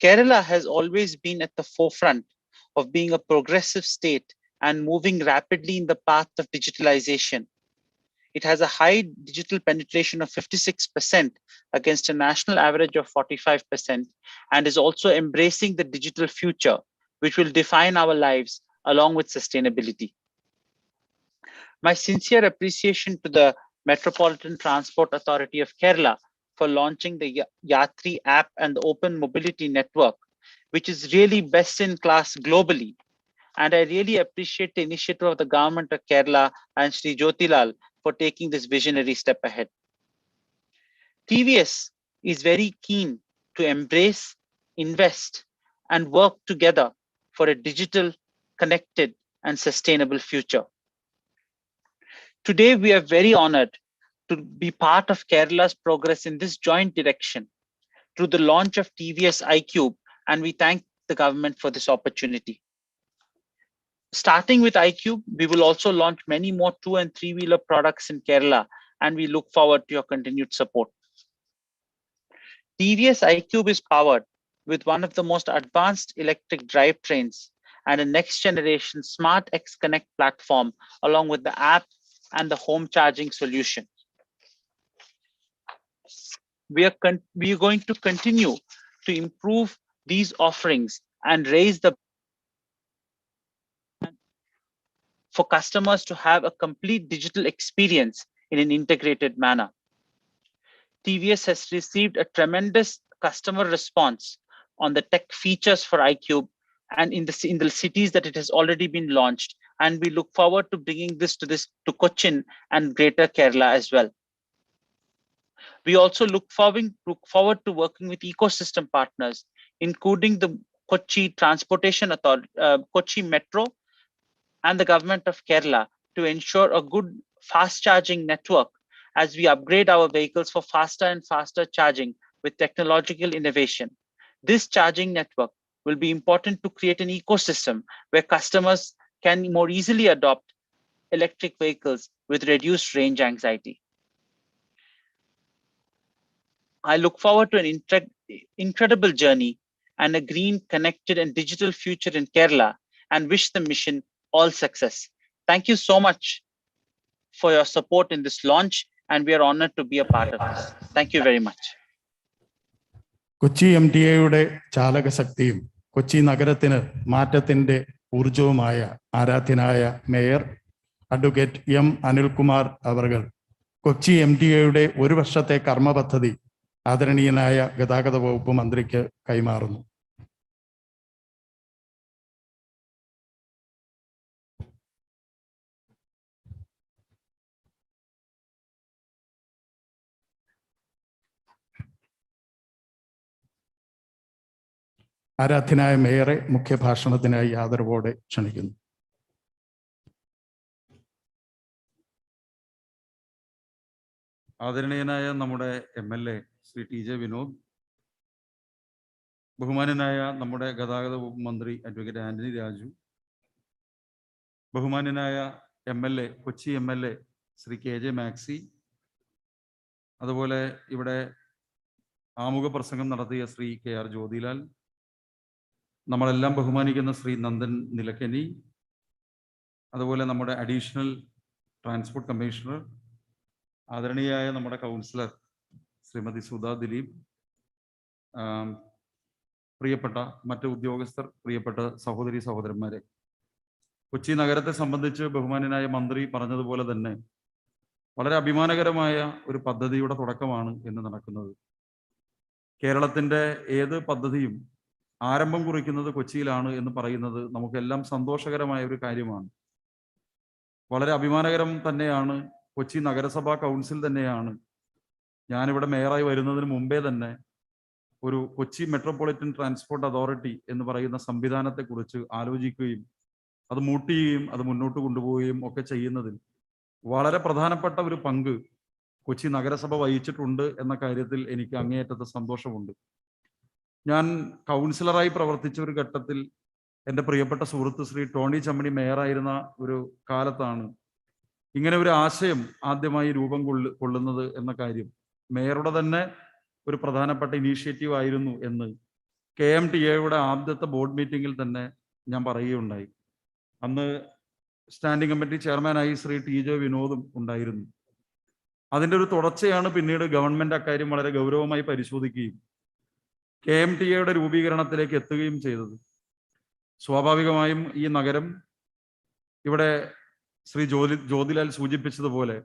Kerala has always been at the forefront of being a progressive state and moving rapidly in the path of digitalization. It has a high digital penetration of 56% against a national average of 45% and is also embracing the digital future, which will define our lives along with sustainability. My sincere appreciation to the Metropolitan Transport Authority of Kerala for launching the Yatri app and the Open Mobility Network, which is really best in class globally. And I really appreciate the initiative of the Government of Kerala and Sri Jyotilal for taking this visionary step ahead. TVS is very keen to embrace, invest, and work together for a digital, connected, and sustainable future. Today, we are very honored to be part of Kerala's progress in this joint direction through the launch of TVS iQube, and we thank the government for this opportunity. Starting with iQube, we will also launch many more 2- and 3-wheeler products in Kerala, and we look forward to your continued support. TVS iQube is powered with one of the most advanced electric drivetrains and a next generation Smart X Connect platform, along with the app and the home charging solution. We are going to continue to improve these offerings and raise the for customers to have a complete digital experience in an integrated manner. TVS has received a tremendous customer response on the tech features for iQube and in the cities that it has already been launched, and we look forward to bringing this to Cochin and Greater Kerala as well. We also look forward to working with ecosystem partners, including the Kochi Transportation Authority, Kochi Metro, and the Government of Kerala to ensure a good fast charging network as we upgrade our vehicles for faster and faster charging with technological innovation. This charging network will be important to create an ecosystem where customers can more easily adopt electric vehicles with reduced range anxiety. I look forward to an incredible journey and a green, connected, and digital future in Kerala and wish the mission all success. Thank you so much for your support in this launch, and we are honored to be a part of this. Thank you very much. Kochi MTA ചാലകശക്തിയും Kochi നഗരത്തിന് മാറ്റത്തിൻ്റെ ഊർജവുമായ ആരാധ്യനായ mayor advocate M Anilkumar അവർകൾ Kochi MTA ഒരു വർഷത്തെ കർമ്മ പദ്ധതി ആദരണീയനായ ഗതാഗത വകുപ്പ് മന്ത്രിക്ക് കൈമാറുന്നു. ആരാധ്യനായ മേയറെ മുഖ്യഭാഷണത്തിനായി ആദരവോടെ ക്ഷണിക്കുന്നു. ആദരണീയനായ നമ്മുടെ MLA ശ്രീ TJ വിനോദ്, ബഹുമാനനായ നമ്മുടെ ഗതാഗത വകുപ്പ് മന്ത്രി അഡ്വക്കേറ്റ് ആന്റണി രാജു, ബഹുമാനനായ MLA Kochi MLA Shri KJ maxi, അതുപോലെ ഇവിടെ ആമുഖ പ്രസംഗം നടത്തിയ ശ്രീ KR ജ്യോതിലാൽ, നമ്മളെല്ലാം ബഹുമാനിക്കുന്ന ശ്രീ നന്ദൻ നിലക്കനി, അതുപോലെ നമ്മുടെ അഡീഷണൽ ട്രാൻസ്പോർട്ട് കമ്മീഷണർ, ആദരണീയായ നമ്മുടെ കൗൺസിലർ ശ്രീമതി സുധാ ദിലീപ്, പ്രിയപ്പെട്ട മറ്റ് ഉദ്യോഗസ്ഥർ, പ്രിയപ്പെട്ട സഹോദരി സഹോദരന്മാരെ, കൊച്ചി നഗരത്തെ സംബന്ധിച്ച് ബഹുമാനനായ മന്ത്രി പറഞ്ഞതുപോലെ തന്നെ വളരെ അഭിമാനകരമായ ഒരു പദ്ധതിയുടെ തുടക്കമാണ് ഇന്ന് നടക്കുന്നത്. കേരളത്തിൻ്റെ ഏത് പദ്ധതിയും ആരംഭം കുറിക്കുന്നത് കൊച്ചിയിലാണ് എന്ന് പറയുന്നത് നമുക്കെല്ലാം സന്തോഷകരമായ ഒരു കാര്യമാണ്. വളരെ അഭിമാനകരം തന്നെയാണ്. കൊച്ചി നഗരസഭാ കൗൺസിൽ തന്നെയാണ് ഞാനിവിടെ മേയറായി വരുന്നതിന് മുമ്പേ തന്നെ ഒരു കൊച്ചി മെട്രോപൊളിറ്റൻ ട്രാൻസ്പോർട്ട് അതോറിറ്റി എന്ന് പറയുന്ന സംവിധാനത്തെക്കുറിച്ച് ആലോചിക്കുകയും അത് മൂട്ടുകയും അത് മുന്നോട്ട് കൊണ്ടുപോവുകയും ഒക്കെ ചെയ്യുന്നതിൽ വളരെ പ്രധാനപ്പെട്ട ഒരു പങ്ക് കൊച്ചി നഗരസഭ വഹിച്ചിട്ടുണ്ട് എന്ന കാര്യത്തിൽ എനിക്ക് അങ്ങേയറ്റത്തെ സന്തോഷമുണ്ട്. ഞാൻ കൗൺസിലറായി പ്രവർത്തിച്ച ഒരു ഘട്ടത്തിൽ എൻ്റെ പ്രിയപ്പെട്ട സുഹൃത്ത് ശ്രീ ടോണി ചമ്മണി മേയറായിരുന്ന ഒരു കാലത്താണ് ഇങ്ങനെ ഒരു ആശയം ആദ്യമായി രൂപം കൊള്ളുന്നത് എന്ന കാര്യം മേയറുടെ തന്നെ ഒരു പ്രധാനപ്പെട്ട ഇനീഷ്യേറ്റീവ് ആയിരുന്നു എന്ന് KMTA ആദ്യത്തെ ബോർഡ് മീറ്റിംഗിൽ തന്നെ ഞാൻ പറയുകയുണ്ടായി. അന്ന് സ്റ്റാൻഡിംഗ് കമ്മിറ്റി ചെയർമാനായി ശ്രീ TJ വിനോദും ഉണ്ടായിരുന്നു. അതിൻ്റെ ഒരു തുടർച്ചയാണ് പിന്നീട് ഗവൺമെന്റ് അക്കാര്യം വളരെ ഗൗരവമായി പരിശോധിക്കുകയും KMTA രൂപീകരണത്തിലേക്ക് എത്തുകയും ചെയ്തത്. സ്വാഭാവികമായും ഈ നഗരം ഇവിടെ ശ്രീ ജ്യോതിലാൽ സൂചിപ്പിച്ചതുപോലെ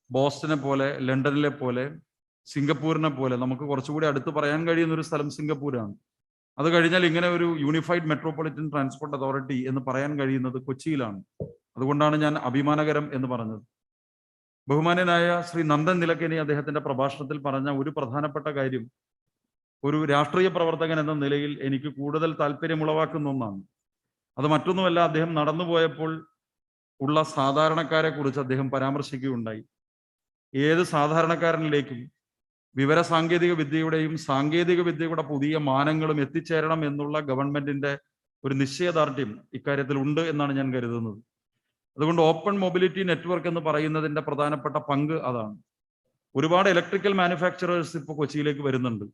ബോസ്റ്റനെ പോലെ, ലണ്ടനിലെ പോലെ, സിംഗപ്പൂരിനെ പോലെ നമുക്ക് കുറച്ചുകൂടി അടുത്ത് പറയാൻ കഴിയുന്ന ഒരു സ്ഥലം സിംഗപ്പൂരാണ്. അത് കഴിഞ്ഞാൽ ഇങ്ങനെ ഒരു യൂണിഫൈഡ് മെട്രോപൊളിറ്റൻ ട്രാൻസ്പോർട്ട് അതോറിറ്റി എന്ന് പറയാൻ കഴിയുന്നത് കൊച്ചിയിലാണ്. അതുകൊണ്ടാണ് ഞാൻ അഭിമാനകരം എന്ന് പറഞ്ഞത്. ബഹുമാനനായ ശ്രീ നന്ദൻ നിലക്കനി അദ്ദേഹത്തിന്റെ പ്രഭാഷണത്തിൽ പറഞ്ഞ ഒരു പ്രധാനപ്പെട്ട കാര്യം ഒരു രാഷ്ട്രീയ പ്രവർത്തകൻ എന്ന നിലയിൽ എനിക്ക് കൂടുതൽ താല്പര്യമുളവാക്കുന്ന ഒന്നാണ്. അത് മറ്റൊന്നുമല്ല, അദ്ദേഹം നടന്നുപോയപ്പോൾ ഉള്ള സാധാരണക്കാരെ കുറിച്ച് അദ്ദേഹം പരാമർശിക്കുകയുണ്ടായി. ഏത് സാധാരണക്കാരനിലേക്കും വിവര സാങ്കേതിക വിദ്യയുടെയും സാങ്കേതിക വിദ്യയുടെ പുതിയ മാനങ്ങളും എത്തിച്ചേരണം എന്നുള്ള ഗവൺമെന്റിന്റെ ഒരു നിശ്ചയദാർഢ്യം ഇക്കാര്യത്തിൽ ഉണ്ട് എന്നാണ് ഞാൻ കരുതുന്നത്. അതുകൊണ്ട് ഓപ്പൺ മൊബിലിറ്റി നെറ്റ്വർക്ക് എന്ന് പറയുന്നതിന്റെ പ്രധാനപ്പെട്ട പങ്ക് അതാണ്. ഒരുപാട് ഇലക്ട്രിക്കൽ മാനുഫാക്ചറേഴ്സ് ഇപ്പോൾ കൊച്ചിയിലേക്ക് വരുന്നുണ്ട്.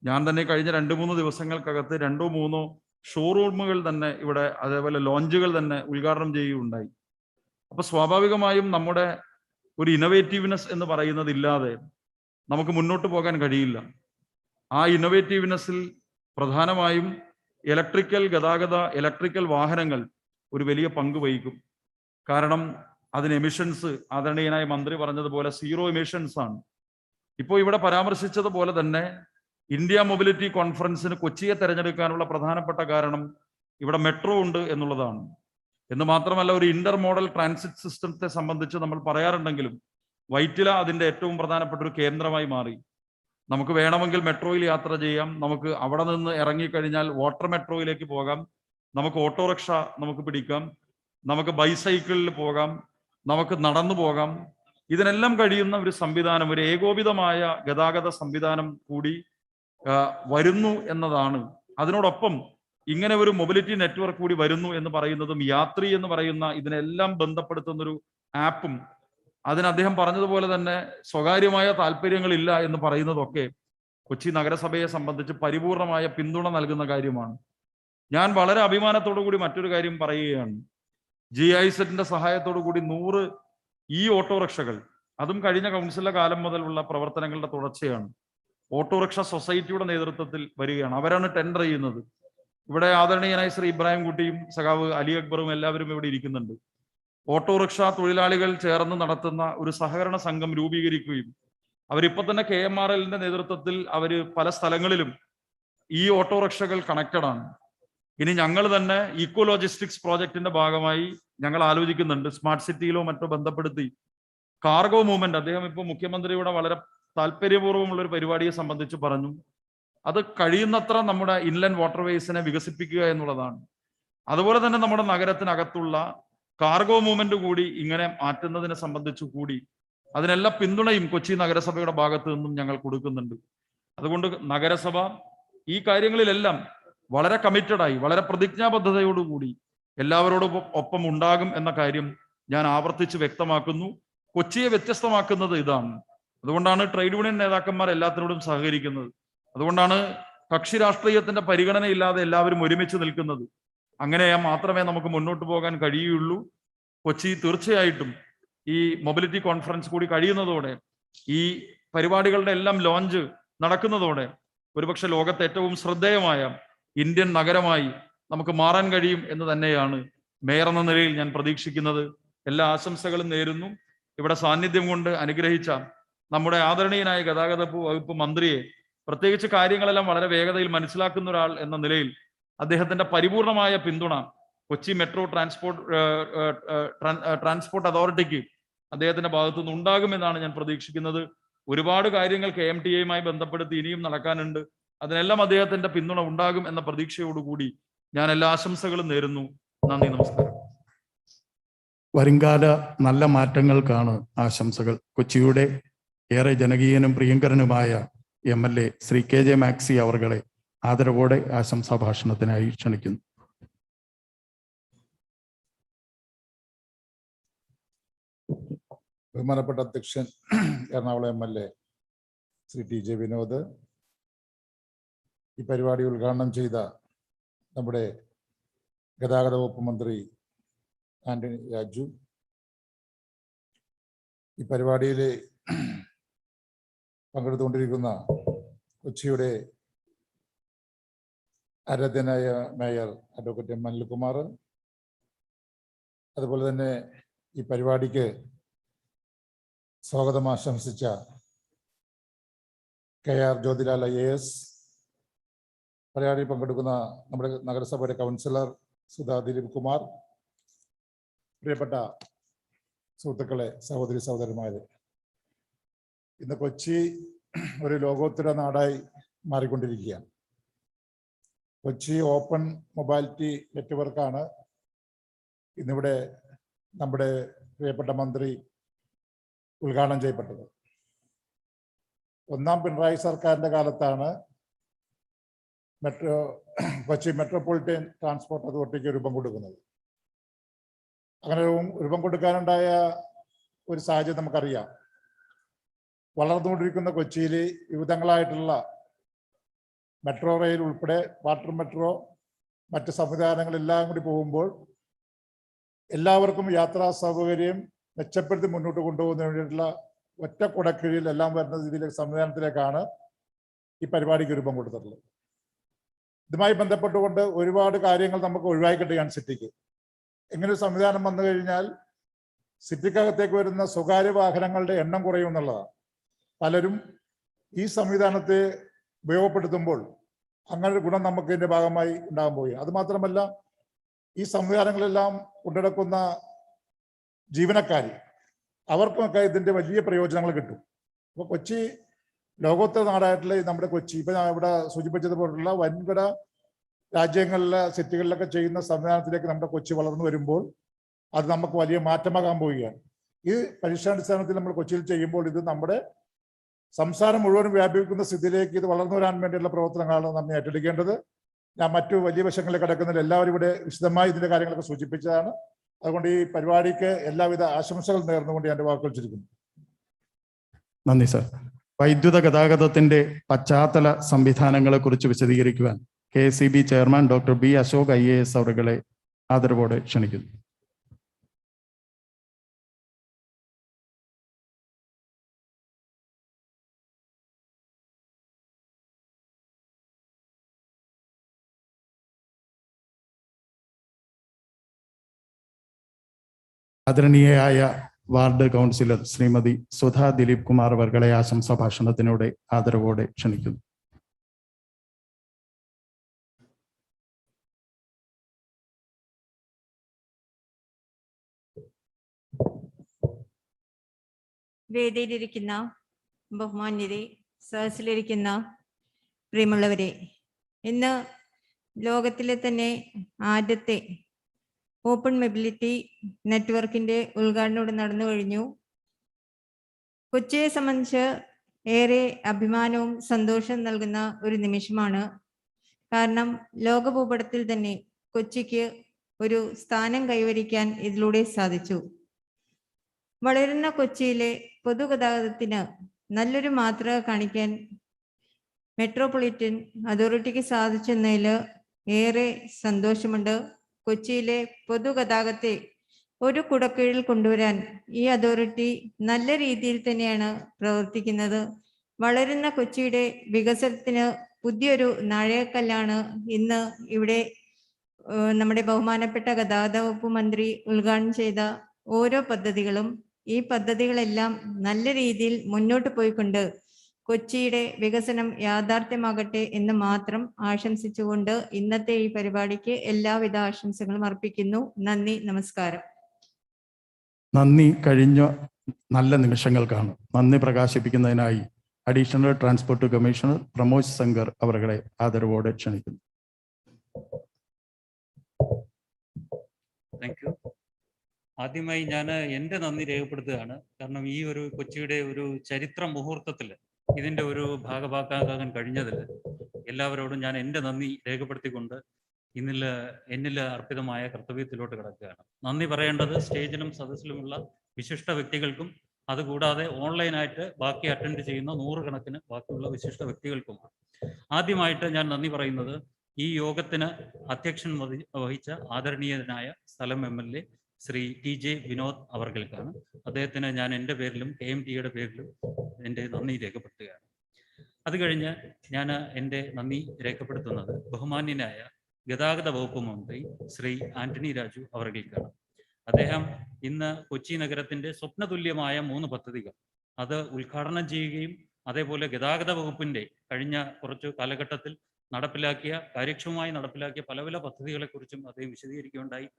ഞാൻ തന്നെ കഴിഞ്ഞ 2-3 ദിവസങ്ങൾക്കകത്ത് 2-3 ഷോറൂമുകൾ തന്നെ ഇവിടെ, അതേപോലെ ലോഞ്ചുകൾ തന്നെ ഉദ്ഘാടനം ചെയ്യുകയുണ്ടായി. അപ്പൊ സ്വാഭാവികമായും നമ്മുടെ ഒരു ഇന്നോവേറ്റീവ്നെസ് എന്ന് പറയുന്നത് ഇല്ലാതെ നമുക്ക് മുന്നോട്ട് പോകാൻ കഴിയില്ല. ആ ഇന്നോവേറ്റീവ്നെസ്സിൽ പ്രധാനമായും ഇലക്ട്രിക്കൽ വാഹനങ്ങൾ ഒരു വലിയ പങ്ക് വഹിക്കും. കാരണം അതിന് എമിഷൻസ് ആദരണീയനായ മന്ത്രി പറഞ്ഞതുപോലെ 0 എമിഷൻസ് ആണ്. ഇപ്പോൾ ഇവിടെ പരാമർശിച്ചതുപോലെ തന്നെ ഇന്ത്യ മൊബിലിറ്റി കോൺഫറൻസിന് കൊച്ചിയെ തിരഞ്ഞെടുക്കാനുള്ള പ്രധാനപ്പെട്ട കാരണം ഇവിടെ മെട്രോ ഉണ്ട് എന്നുള്ളതാണ്. എന്ന് മാത്രമല്ല, ഒരു ഇന്റർ മോഡൽ ട്രാൻസിറ്റ് സിസ്റ്റത്തെ സംബന്ധിച്ച് നമ്മൾ പറയാറുണ്ടെങ്കിലും വൈറ്റില അതിന്റെ ഏറ്റവും പ്രധാനപ്പെട്ട ഒരു കേന്ദ്രമായി മാറി. നമുക്ക് വേണമെങ്കിൽ മെട്രോയിൽ യാത്ര ചെയ്യാം, നമുക്ക് അവിടെ നിന്ന് ഇറങ്ങിക്കഴിഞ്ഞാൽ വാട്ടർ മെട്രോയിലേക്ക് പോകാം, നമുക്ക് ഓട്ടോറിക്ഷ നമുക്ക് പിടിക്കാം, നമുക്ക് ബൈസൈക്കിളിൽ പോകാം, നമുക്ക് നടന്നു പോകാം. ഇതിനെല്ലാം കഴിയുന്ന ഒരു സംവിധാനം, ഒരു ഏകോപിതമായ ഗതാഗത സംവിധാനം കൂടി വരുന്നു എന്നതാണ്. അതിനോടൊപ്പം ഇങ്ങനെ ഒരു മൊബിലിറ്റി നെറ്റ്വർക്ക് കൂടി വരുന്നു എന്ന് പറയുന്നതും യാത്രി എന്ന് പറയുന്ന ഇതിനെല്ലാം ബന്ധപ്പെടുത്തുന്ന ഒരു ആപ്പും, അതിന് അദ്ദേഹം പറഞ്ഞതുപോലെ തന്നെ സ്വകാര്യമായ താല്പര്യങ്ങളില്ല എന്ന് പറയുന്നതൊക്കെ കൊച്ചി നഗരസഭയെ സംബന്ധിച്ച് പരിപൂർണമായ പിന്തുണ നൽകുന്ന കാര്യമാണ്. ഞാൻ വളരെ അഭിമാനത്തോടു കൂടി മറ്റൊരു കാര്യം പറയുകയാണ്. GIZ സഹായത്തോടു കൂടി 100 ഓട്ടോറിക്ഷകൾ, അതും കഴിഞ്ഞ കൗൺസിലിന്റെ കാലം മുതലുള്ള പ്രവർത്തനങ്ങളുടെ തുടർച്ചയാണ്, ഓട്ടോറിക്ഷ സൊസൈറ്റിയുടെ നേതൃത്വത്തിൽ വരികയാണ്. അവരാണ് ടെൻഡർ ചെയ്യുന്നത്. ഇവിടെ ആദരണീയനായ ശ്രീ ഇബ്രാഹിം കുട്ടിയും സഖാവ് അലി അക്ബറും എല്ലാവരും ഇവിടെ ഇരിക്കുന്നുണ്ട്. ഓട്ടോറിക്ഷ തൊഴിലാളികൾ ചേർന്ന് നടത്തുന്ന ഒരു സഹകരണ സംഘം രൂപീകരിക്കുകയും അവരിപ്പോ തന്നെ KMRLന്റെ നേതൃത്വത്തിൽ അവര് പല സ്ഥലങ്ങളിലും ഈ ഓട്ടോറിക്ഷകൾ കണക്റ്റഡ് ആണ്. ഇനി ഞങ്ങൾ തന്നെ ഈക്കോ ലോജിസ്റ്റിക്സ് പ്രോജക്റ്റിന്റെ ഭാഗമായി ഞങ്ങൾ ആലോചിക്കുന്നുണ്ട് സ്മാർട്ട് സിറ്റിയിലോ മറ്റോ ബന്ധപ്പെടുത്തി കാർഗോ മൂവ്മെന്റ്. അദ്ദേഹം ഇപ്പോൾ മുഖ്യമന്ത്രിയുടെ വളരെ താല്പര്യപൂർവ്വമുള്ള ഒരു പരിപാടിയെ സംബന്ധിച്ച് പറഞ്ഞു. അത് കഴിയുന്നത്ര നമ്മുടെ ഇൻലൻഡ് വാട്ടർവേസിനെ വികസിപ്പിക്കുക എന്നുള്ളതാണ്. അതുപോലെ തന്നെ നമ്മുടെ നഗരത്തിനകത്തുള്ള കാർഗോ മൂവ്മെന്റ് കൂടി ഇങ്ങനെ മാറ്റുന്നതിനെ സംബന്ധിച്ചു കൂടി അതിനെല്ലാം പിന്തുണയും കൊച്ചി നഗരസഭയുടെ ഭാഗത്ത് നിന്നും ഞങ്ങൾ കൊടുക്കുന്നുണ്ട്. അതുകൊണ്ട് നഗരസഭ ഈ കാര്യങ്ങളിലെല്ലാം വളരെ കമ്മിറ്റഡായി വളരെ പ്രതിജ്ഞാബദ്ധതയോടുകൂടി എല്ലാവരോടും ഒപ്പം ഉണ്ടാകും എന്ന കാര്യം ഞാൻ ആവർത്തിച്ച് വ്യക്തമാക്കുന്നു. കൊച്ചിയെ വ്യത്യസ്തമാക്കുന്നത് ഇതാണ്. അതുകൊണ്ടാണ് ട്രേഡ് യൂണിയൻ നേതാക്കന്മാർ എല്ലാത്തിനോടും സഹകരിക്കുന്നത്. അതുകൊണ്ടാണ് കക്ഷി രാഷ്ട്രീയത്തിന്റെ പരിഗണനയില്ലാതെ എല്ലാവരും ഒരുമിച്ച് നിൽക്കുന്നത്. അങ്ങനെ മാത്രമേ നമുക്ക് മുന്നോട്ട് പോകാൻ കഴിയുള്ളൂ. കൊച്ചി തീർച്ചയായിട്ടും ഈ മൊബിലിറ്റി കോൺഫറൻസ് കൂടി കഴിയുന്നതോടെ ഈ പരിപാടികളുടെ എല്ലാം ലോഞ്ച് നടക്കുന്നതോടെ ഒരുപക്ഷെ ലോകത്തെ ഏറ്റവും ശ്രദ്ധേയമായ ഇന്ത്യൻ നഗരമായി നമുക്ക് മാറാൻ കഴിയും എന്ന് തന്നെയാണ് മേയർ എന്ന നിലയിൽ ഞാൻ പ്രതീക്ഷിക്കുന്നത്. എല്ലാ ആശംസകളും നേരുന്നു. ഇവിടെ സാന്നിധ്യം കൊണ്ട് അനുഗ്രഹിച്ച നമ്മുടെ ആദരണീയനായ ഗതാഗത വകുപ്പ് മന്ത്രിയെ, പ്രത്യേകിച്ച് കാര്യങ്ങളെല്ലാം വളരെ വേഗതയിൽ മനസ്സിലാക്കുന്ന ഒരാൾ എന്ന നിലയിൽ അദ്ദേഹത്തിന്റെ പരിപൂർണമായ പിന്തുണ കൊച്ചി മെട്രോ ട്രാൻസ്പോർട്ട് അതോറിറ്റിക്ക് അദ്ദേഹത്തിന്റെ ഭാഗത്തു നിന്ന് ഉണ്ടാകുമെന്നാണ് ഞാൻ പ്രതീക്ഷിക്കുന്നത്. ഒരുപാട് കാര്യങ്ങൾ KMTA ബന്ധപ്പെടുത്തി ഇനിയും നടക്കാനുണ്ട്. അതിനെല്ലാം അദ്ദേഹത്തിന്റെ പിന്തുണ ഉണ്ടാകും എന്ന പ്രതീക്ഷയോടുകൂടി ഞാൻ എല്ലാ ആശംസകളും നേരുന്നു. നന്ദി, നമസ്കാരം. വരുംകാല നല്ല മാറ്റങ്ങൾക്കാണ് ആശംസകൾ. കൊച്ചിയുടെ ഏറെ ജനകീയനും പ്രിയങ്കരനുമായ MLA ശ്രീ KJ മാക്സി അവർകളെ ആദരവോടെ ആശംസാ ഭാഷണത്തിനായി ക്ഷണിക്കുന്നു. ബഹുമാനപ്പെട്ട അധ്യക്ഷൻ എറണാകുളം MLA ശ്രീ TJ വിനോദ്, ഈ പരിപാടി ഉദ്ഘാടനം ചെയ്ത നമ്മുടെ ഗതാഗത വകുപ്പ് മന്ത്രി ആന്റണി രാജു, ഈ പരിപാടിയിൽ പങ്കെടുത്തുകൊണ്ടിരിക്കുന്ന കൊച്ചിയുടെ ആരാധ്യനായ മേയർ അഡ്വക്കേറ്റ് M. അനിൽകുമാർ, അതുപോലെ തന്നെ ഈ പരിപാടിക്ക് സ്വാഗതം ആശംസിച്ച KR ജ്യോതിലാൽ IAS, പരിപാടിയിൽ പങ്കെടുക്കുന്ന നമ്മുടെ നഗരസഭയുടെ കൗൺസിലർ സുധാ ദിലീപ് കുമാർ, പ്രിയപ്പെട്ട സുഹൃത്തുക്കളെ, സഹോദരി സഹോദരന്മാരെ, ഇന്ന് കൊച്ചി ഒരു ലോകോത്തര നാടായി മാറിക്കൊണ്ടിരിക്കുകയാണ്. കൊച്ചി ഓപ്പൺ മൊബാലിറ്റി നെറ്റ്വർക്കാണ് ഇന്നിവിടെ നമ്മുടെ പ്രിയപ്പെട്ട മന്ത്രി ഉദ്ഘാടനം ചെയ്യപ്പെട്ടത്. ഒന്നാം പിണറായി സർക്കാരിൻ്റെ കാലത്താണ് കൊച്ചി മെട്രോപൊളിറ്റൻ ട്രാൻസ്പോർട്ട് അതോറിറ്റിക്ക് രൂപം കൊടുക്കുന്നത്. അങ്ങനെ രൂപം കൊടുക്കാനുണ്ടായ ഒരു സാഹചര്യം നമുക്കറിയാം. വളർന്നുകൊണ്ടിരിക്കുന്ന കൊച്ചിയിൽ വിവിധങ്ങളായിട്ടുള്ള മെട്രോ റെയിൽ ഉൾപ്പെടെ വാട്ടർ മെട്രോ മറ്റ് സംവിധാനങ്ങളെല്ലാം കൂടി പോകുമ്പോൾ എല്ലാവർക്കും യാത്രാ സൗകര്യം മെച്ചപ്പെടുത്തി മുന്നോട്ട് കൊണ്ടുപോകുന്നതിന് വേണ്ടിയിട്ടുള്ള ഒറ്റ കുടക്കീഴിൽ എല്ലാം വരുന്ന രീതിയിലെ സംവിധാനത്തിലേക്കാണ് ഈ പരിപാടിക്ക് രൂപം കൊടുത്തിട്ടുള്ളത്. ഇതുമായി ബന്ധപ്പെട്ടുകൊണ്ട് ഒരുപാട് കാര്യങ്ങൾ നമുക്ക് ഒഴിവാക്കിയിട്ടാണ് സിറ്റിക്ക്. ഇങ്ങനെ ഒരു സംവിധാനം വന്നു കഴിഞ്ഞാൽ സിറ്റിക്കകത്തേക്ക് വരുന്ന സ്വകാര്യ വാഹനങ്ങളുടെ എണ്ണം കുറയും എന്നുള്ളതാണ്. പലരും ഈ സംവിധാനത്തെ ഉപയോഗപ്പെടുത്തുമ്പോൾ അങ്ങനെ ഒരു ഗുണം നമുക്ക് ഇതിന്റെ ഭാഗമായി ഉണ്ടാകാൻ പോവുകയാണ്. അതുമാത്രമല്ല, ഈ സംവിധാനങ്ങളെല്ലാം കൊണ്ടുനടക്കുന്ന ജീവനക്കാർ, അവർക്കുമൊക്കെ ഇതിന്റെ വലിയ പ്രയോജനങ്ങൾ കിട്ടും. അപ്പോൾ കൊച്ചി ലോകോത്തര നാടായിട്ടുള്ള നമ്മുടെ കൊച്ചി, ഇപ്പൊ ഞാൻ ഇവിടെ സൂചിപ്പിച്ചതുപോലുള്ള വൻകിട രാജ്യങ്ങളിലെ സിറ്റികളിലൊക്കെ ചെയ്യുന്ന സംവിധാനത്തിലേക്ക് നമ്മുടെ കൊച്ചി വളർന്നു വരുമ്പോൾ അത് നമുക്ക് വലിയ മാറ്റമാകാൻ പോവുകയാണ്. ഈ പരീക്ഷാടിസ്ഥാനത്തിൽ നമ്മൾ കൊച്ചിയിൽ ചെയ്യുമ്പോൾ ഇത് നമ്മുടെ സംസ്ഥാനം മുഴുവനും വ്യാപിക്കുന്ന സ്ഥിതിയിലേക്ക് ഇത് വളർന്നു വരാൻ വേണ്ടിയുള്ള പ്രവർത്തനങ്ങളാണ് നമ്മൾ ഏറ്റെടുക്കേണ്ടത്. ഞാൻ മറ്റു വലിയ വശങ്ങളിൽ കിടക്കുന്നതിൽ എല്ലാവരും ഇവിടെ വിശദമായി ഇതിന്റെ കാര്യങ്ങളൊക്കെ സൂചിപ്പിച്ചതാണ്. അതുകൊണ്ട് ഈ പരിപാടിക്ക് എല്ലാവിധ ആശംസകൾ നേർന്നുകൊണ്ട് ഞാൻ എൻ്റെ വാക്കുകൾ ചുരുക്കുന്നു. നന്ദി സർ. വൈദ്യുത ഗതാഗതത്തിന്റെ പശ്ചാത്തല സംവിധാനങ്ങളെ കുറിച്ച് വിശദീകരിക്കുവാൻ KSEB chairman doctor B. Ashok IAS അവരുകളെ ആദരവോടെ ക്ഷണിക്കുന്നു. ആദരണീയയായ വാർഡ് കൗൺസിലർ ശ്രീമതി സുധാ ദിലീപ് കുമാർ അവർകളെ ആശംസാ ഭാഷണത്തിനോടെ ആദരവോടെ ക്ഷണിക്കുന്നു. വേദിയിലിരിക്കുന്ന ബഹുമാന്യരെ, സദസ്സിലിരിക്കുന്ന പ്രിയമുള്ളവരെ, ഇന്ന് ലോകത്തിലെ തന്നെ ആദ്യത്തെ ഓപ്പൺ മൊബിലിറ്റി നെറ്റ്വർക്കിന്റെ ഉദ്ഘാടനം ഇവിടെ നടന്നു കഴിഞ്ഞു. കൊച്ചിയെ സംബന്ധിച്ച് ഏറെ അഭിമാനവും സന്തോഷവും നൽകുന്ന ഒരു നിമിഷമാണ്. കാരണം ലോക ഭൂപടത്തിൽ തന്നെ കൊച്ചിക്ക് ഒരു സ്ഥാനം കൈവരിക്കാൻ ഇതിലൂടെ സാധിച്ചു. വളരുന്ന കൊച്ചിയിലെ പൊതുഗതാഗതത്തിന് നല്ലൊരു മാതൃക കാണിക്കാൻ മെട്രോപൊളിറ്റൻ അതോറിറ്റിക്ക് സാധിച്ചെന്നതിൽ ഏറെ സന്തോഷമുണ്ട്. കൊച്ചിയിലെ പൊതുഗതാഗതത്തെ ഒരു കുടക്കീഴിൽ കൊണ്ടുവരാൻ ഈ അതോറിറ്റി നല്ല രീതിയിൽ തന്നെയാണ് പ്രവർത്തിക്കുന്നത്. വളരുന്ന കൊച്ചിയുടെ വികസനത്തിന് പുതിയൊരു നാഴികക്കല്ലാണ് ഇന്ന് ഇവിടെ നമ്മുടെ ബഹുമാനപ്പെട്ട ഗതാഗത വകുപ്പ് മന്ത്രി ഉദ്ഘാടനം ചെയ്ത ഓരോ പദ്ധതികളും. ഈ പദ്ധതികളെല്ലാം നല്ല രീതിയിൽ മുന്നോട്ട് പോയിക്കൊണ്ട് കൊച്ചിയുടെ വികസനം യാഥാർത്ഥ്യമാകട്ടെ എന്ന് മാത്രം ആശംസിച്ചുകൊണ്ട് ഇന്നത്തെ ഈ പരിപാടിക്ക് എല്ലാവിധ ആശംസകളും അർപ്പിക്കുന്നു. നന്ദി, നമസ്കാരം. നന്ദി കഴിഞ്ഞ നല്ല നിമിഷങ്ങൾക്കാണ്. നന്ദി പ്രകാശിപ്പിക്കുന്നതിനായി additional transport commissioner Pramod Shankar അവരുടെ ആദരവോടെ ക്ഷണിക്കുന്നു. Thank you. ആദ്യമായി ഞാൻ എൻ്റെ നന്ദി രേഖപ്പെടുത്തുകയാണ്. കാരണം ഈ ഒരു കൊച്ചിയുടെ ഒരു ചരിത്ര മുഹൂർത്തത്തിൽ ഇതിൻ്റെ ഒരു ഭാഗഭാക്കാകാൻ കഴിഞ്ഞതിൽ എല്ലാവരോടും ഞാൻ എൻ്റെ നന്ദി രേഖപ്പെടുത്തിക്കൊണ്ട് എന്നിൽ അർപ്പിതമായ കർത്തവ്യത്തിലോട്ട് കിടക്കുകയാണ്. നന്ദി പറയേണ്ടത് സ്റ്റേജിലും സദസ്സിലുമുള്ള വിശിഷ്ട വ്യക്തികൾക്കും അതുകൂടാതെ ഓൺലൈനായിട്ട് ബാക്കി അറ്റൻഡ് ചെയ്യുന്ന നൂറുകണക്കിന് ബാക്കിയുള്ള വിശിഷ്ട വ്യക്തികൾക്കുമാണ്. ആദ്യമായിട്ട് ഞാൻ നന്ദി പറയുന്നത് ഈ യോഗത്തിന് അധ്യക്ഷൻ വഹിച്ച ആദരണീയനായ സ്ഥലം MLA ശ്രീ TJ വിനോദ് അവർകൾക്കാണ്. അദ്ദേഹത്തിന് ഞാൻ എൻ്റെ പേരിലും KMTയുടെ പേരിലും എൻ്റെ നന്ദി രേഖപ്പെടുത്തുകയാണ്. അത് കഴിഞ്ഞ് ഞാൻ എൻ്റെ നന്ദി രേഖപ്പെടുത്തുന്നത് ബഹുമാന്യനായ ഗതാഗത വകുപ്പ് മന്ത്രി ശ്രീ ആന്റണി രാജു അവർകൾക്കാണ്. അദ്ദേഹം ഇന്ന് കൊച്ചി നഗരത്തിൻ്റെ സ്വപ്നതുല്യമായ 3 പദ്ധതികൾ അത് ഉദ്ഘാടനം ചെയ്യുകയും അതേപോലെ ഗതാഗത വകുപ്പിൻ്റെ കഴിഞ്ഞ കുറച്ചു കാലഘട്ടത്തിൽ കാര്യക്ഷമമായി നടപ്പിലാക്കിയ പല പല പദ്ധതികളെക്കുറിച്ചും അദ്ദേഹം വിശദീകരിക്കുകയുണ്ടായി.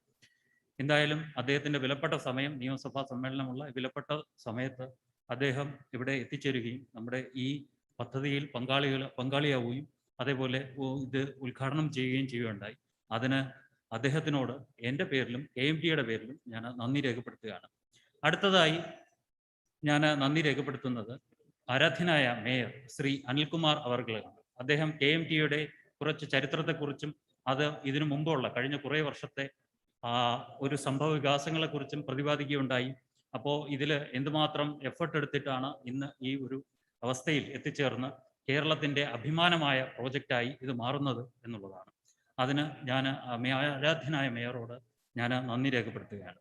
എന്തായാലും അദ്ദേഹത്തിൻ്റെ വിലപ്പെട്ട സമയം, നിയമസഭാ സമ്മേളനമുള്ള വിലപ്പെട്ട സമയത്ത് അദ്ദേഹം ഇവിടെ എത്തിച്ചേരുകയും നമ്മുടെ ഈ പദ്ധതിയിൽ പങ്കാളിയാവുകയും അതേപോലെ ഇത് ഉദ്ഘാടനം ചെയ്യുകയും ചെയ്യുകയുണ്ടായി. അതിന് അദ്ദേഹത്തിനോട് എൻ്റെ പേരിലും KMTയുടെ പേരിലും ഞാൻ നന്ദി രേഖപ്പെടുത്തുകയാണ്. അടുത്തതായി ഞാൻ നന്ദി രേഖപ്പെടുത്തുന്നത് ആരാധ്യനായ മേയർ ശ്രീ അനിൽകുമാർ അവർകളാണ്. അദ്ദേഹം KMTയുടെ കുറച്ച് ചരിത്രത്തെക്കുറിച്ചും അത് ഇതിനു മുമ്പുള്ള കഴിഞ്ഞ കുറേ വർഷത്തെ ഒരു സംഭവ വികാസങ്ങളെക്കുറിച്ചും പ്രതിപാദിക്കുകയുണ്ടായി. അപ്പോൾ ഇതിൽ എന്തുമാത്രം എഫർട്ട് എടുത്തിട്ടാണ് ഇന്ന് ഈ ഒരു അവസ്ഥയിൽ എത്തിച്ചേർന്ന് കേരളത്തിൻ്റെ അഭിമാനമായ പ്രോജക്റ്റായി ഇത് മാറുന്നത് എന്നുള്ളതാണ്. അതിന് ഞാൻ ആരാധ്യനായ മേയറോട് ഞാൻ നന്ദി രേഖപ്പെടുത്തുകയാണ്.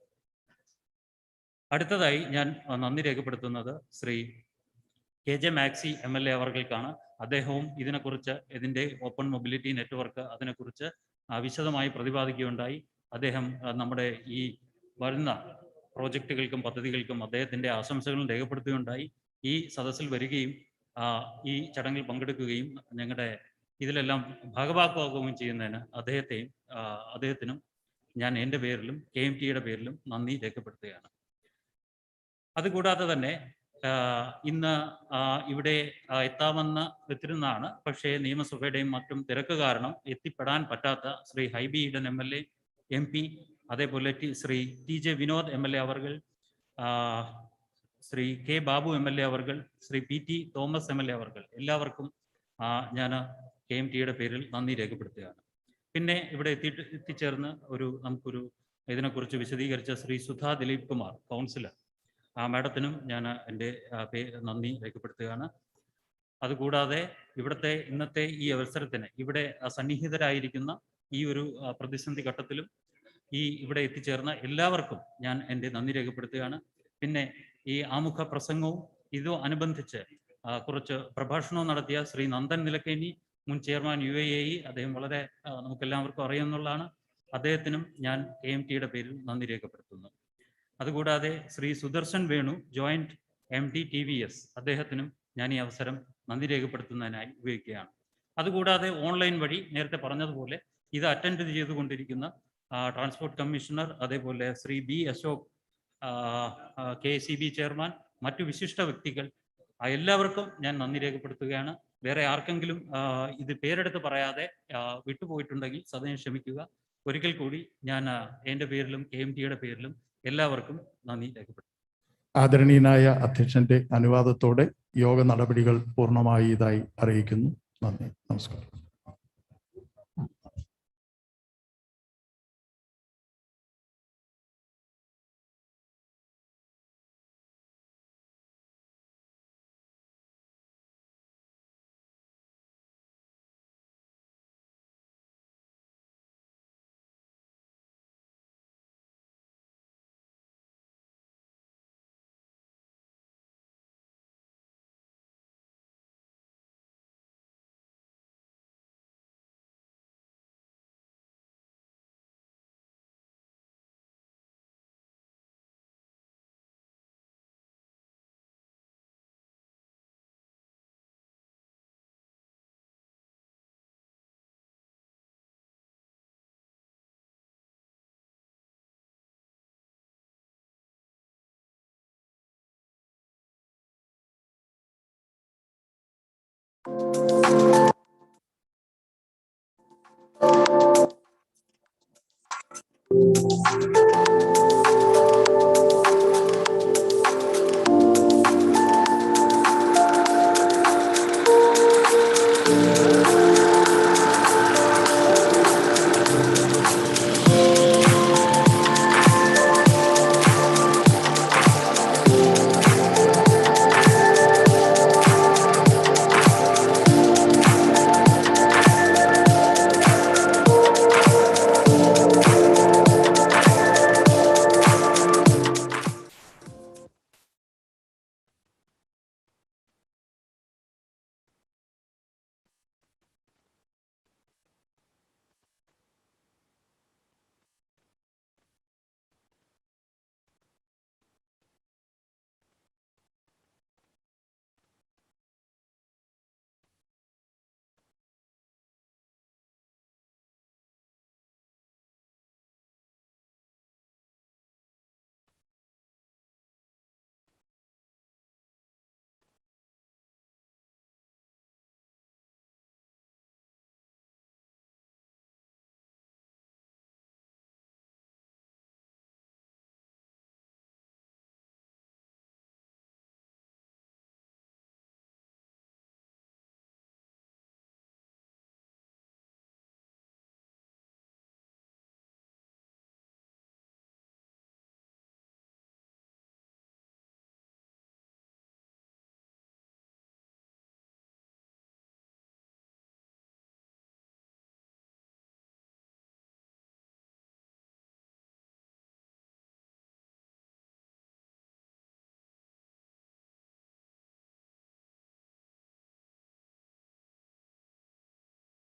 അടുത്തതായി ഞാൻ നന്ദി രേഖപ്പെടുത്തുന്നത് ശ്രീ KJ മാക്സി MLA അവർകൾക്കാണ്. അദ്ദേഹവും ഇതിനെക്കുറിച്ച് ഇതിൻ്റെ ഓപ്പൺ മൊബിലിറ്റി നെറ്റ്വർക്ക് അതിനെക്കുറിച്ച് വിശദമായി പ്രതിപാദിക്കുകയുണ്ടായി. അദ്ദേഹം നമ്മുടെ ഈ വരുന്ന പ്രോജക്റ്റുകൾക്കും പദ്ധതികൾക്കും അദ്ദേഹത്തിൻ്റെ ആശംസകളും രേഖപ്പെടുത്തുകയുണ്ടായി. ഈ സദസ്സിൽ വരികയും ഈ ചടങ്ങിൽ പങ്കെടുക്കുകയും ഞങ്ങളുടെ ഇതിലെല്ലാം ഭാഗഭാക്കാവുകയും ചെയ്യുന്നതിന് അദ്ദേഹത്തിനും ഞാൻ എൻ്റെ പേരിലും KMTയുടെ പേരിലും നന്ദി രേഖപ്പെടുത്തുകയാണ്. അതുകൂടാതെ തന്നെ ഇന്ന് ഇവിടെ എത്താമെന്ന് എത്തിരുന്നതാണ്. പക്ഷേ നിയമസഭയുടെയും മറ്റും തിരക്ക് കാരണം എത്തിപ്പെടാൻ പറ്റാത്ത ശ്രീ ഹൈബി ഈഡൻ MLA MP, അതേപോലെ ശ്രീ TJ വിനോദ് MLA അവർകൾ, ശ്രീ K ബാബു MLA അവർകൾ, ശ്രീ PT തോമസ് MLA അവർകൾ, എല്ലാവർക്കും ഞാൻ KMTയുടെ പേരിൽ നന്ദി രേഖപ്പെടുത്തുകയാണ്. പിന്നെ ഇവിടെ എത്തിച്ചേർന്ന് നമുക്കൊരു ഇതിനെക്കുറിച്ച് വിശദീകരിച്ച ശ്രീ സുധാ ദിലീപ് കുമാർ കൗൺസിലർ, മാഡത്തിനും ഞാൻ എൻ്റെ നന്ദി രേഖപ്പെടുത്തുകയാണ്. അതുകൂടാതെ ഇന്നത്തെ ഈ അവസരത്തിന് ഇവിടെ സന്നിഹിതരായിരിക്കുന്ന ഈ ഒരു പ്രതിസന്ധി ഘട്ടത്തിലും ഇവിടെ എത്തിച്ചേർന്ന എല്ലാവർക്കും ഞാൻ എൻ്റെ നന്ദി രേഖപ്പെടുത്തുകയാണ്. പിന്നെ ഈ ആമുഖ പ്രസംഗവും അനുബന്ധിച്ച് കുറച്ച് പ്രഭാഷണവും നടത്തിയ ശ്രീ നന്ദൻ നിലക്കേനി, മുൻ ചെയർമാൻ UAE, അദ്ദേഹം വളരെ നമുക്കെല്ലാവർക്കും അറിയാവുന്നതാണ്. അദ്ദേഹത്തിനും ഞാൻ KMTയുടെ പേരിൽ നന്ദി രേഖപ്പെടുത്തുന്നു. അതുകൂടാതെ Shri Sudarshan Venu joint MD TVS അദ്ദേഹത്തിനും ഞാൻ ഈ അവസരം നന്ദി രേഖപ്പെടുത്തുന്നതിനായി ഉപയോഗിക്കുകയാണ്. അതുകൂടാതെ ഓൺലൈൻ വഴി നേരത്തെ പറഞ്ഞതുപോലെ ഇത് അറ്റൻഡ് ചെയ്തുകൊണ്ടിരിക്കുന്ന ട്രാൻസ്പോർട്ട് കമ്മീഷണർ, അതേപോലെ Shri B Ashok, KCB chairman, മറ്റു വിശിഷ്ട വ്യക്തികൾ, എല്ലാവർക്കും ഞാൻ നന്ദി രേഖപ്പെടുത്തുകയാണ്. വേറെ ആർക്കെങ്കിലും ഇത് പേരെടുത്ത് പറയാതെ വിട്ടുപോയിട്ടുണ്ടെങ്കിൽ സദയം ക്ഷമിക്കുക. ഒരിക്കൽ കൂടി ഞാൻ എൻ്റെ പേരിലും KMTയുടെ പേരിലും എല്ലാവർക്കും നന്ദി രേഖപ്പെടുത്തുന്നു. ആദരണീയനായ അധ്യക്ഷന്റെ അനുവാദത്തോടെ യോഗ നടപടികൾ പൂർണ്ണമായതായി അറിയിക്കുന്നു. നന്ദി, നമസ്കാരം.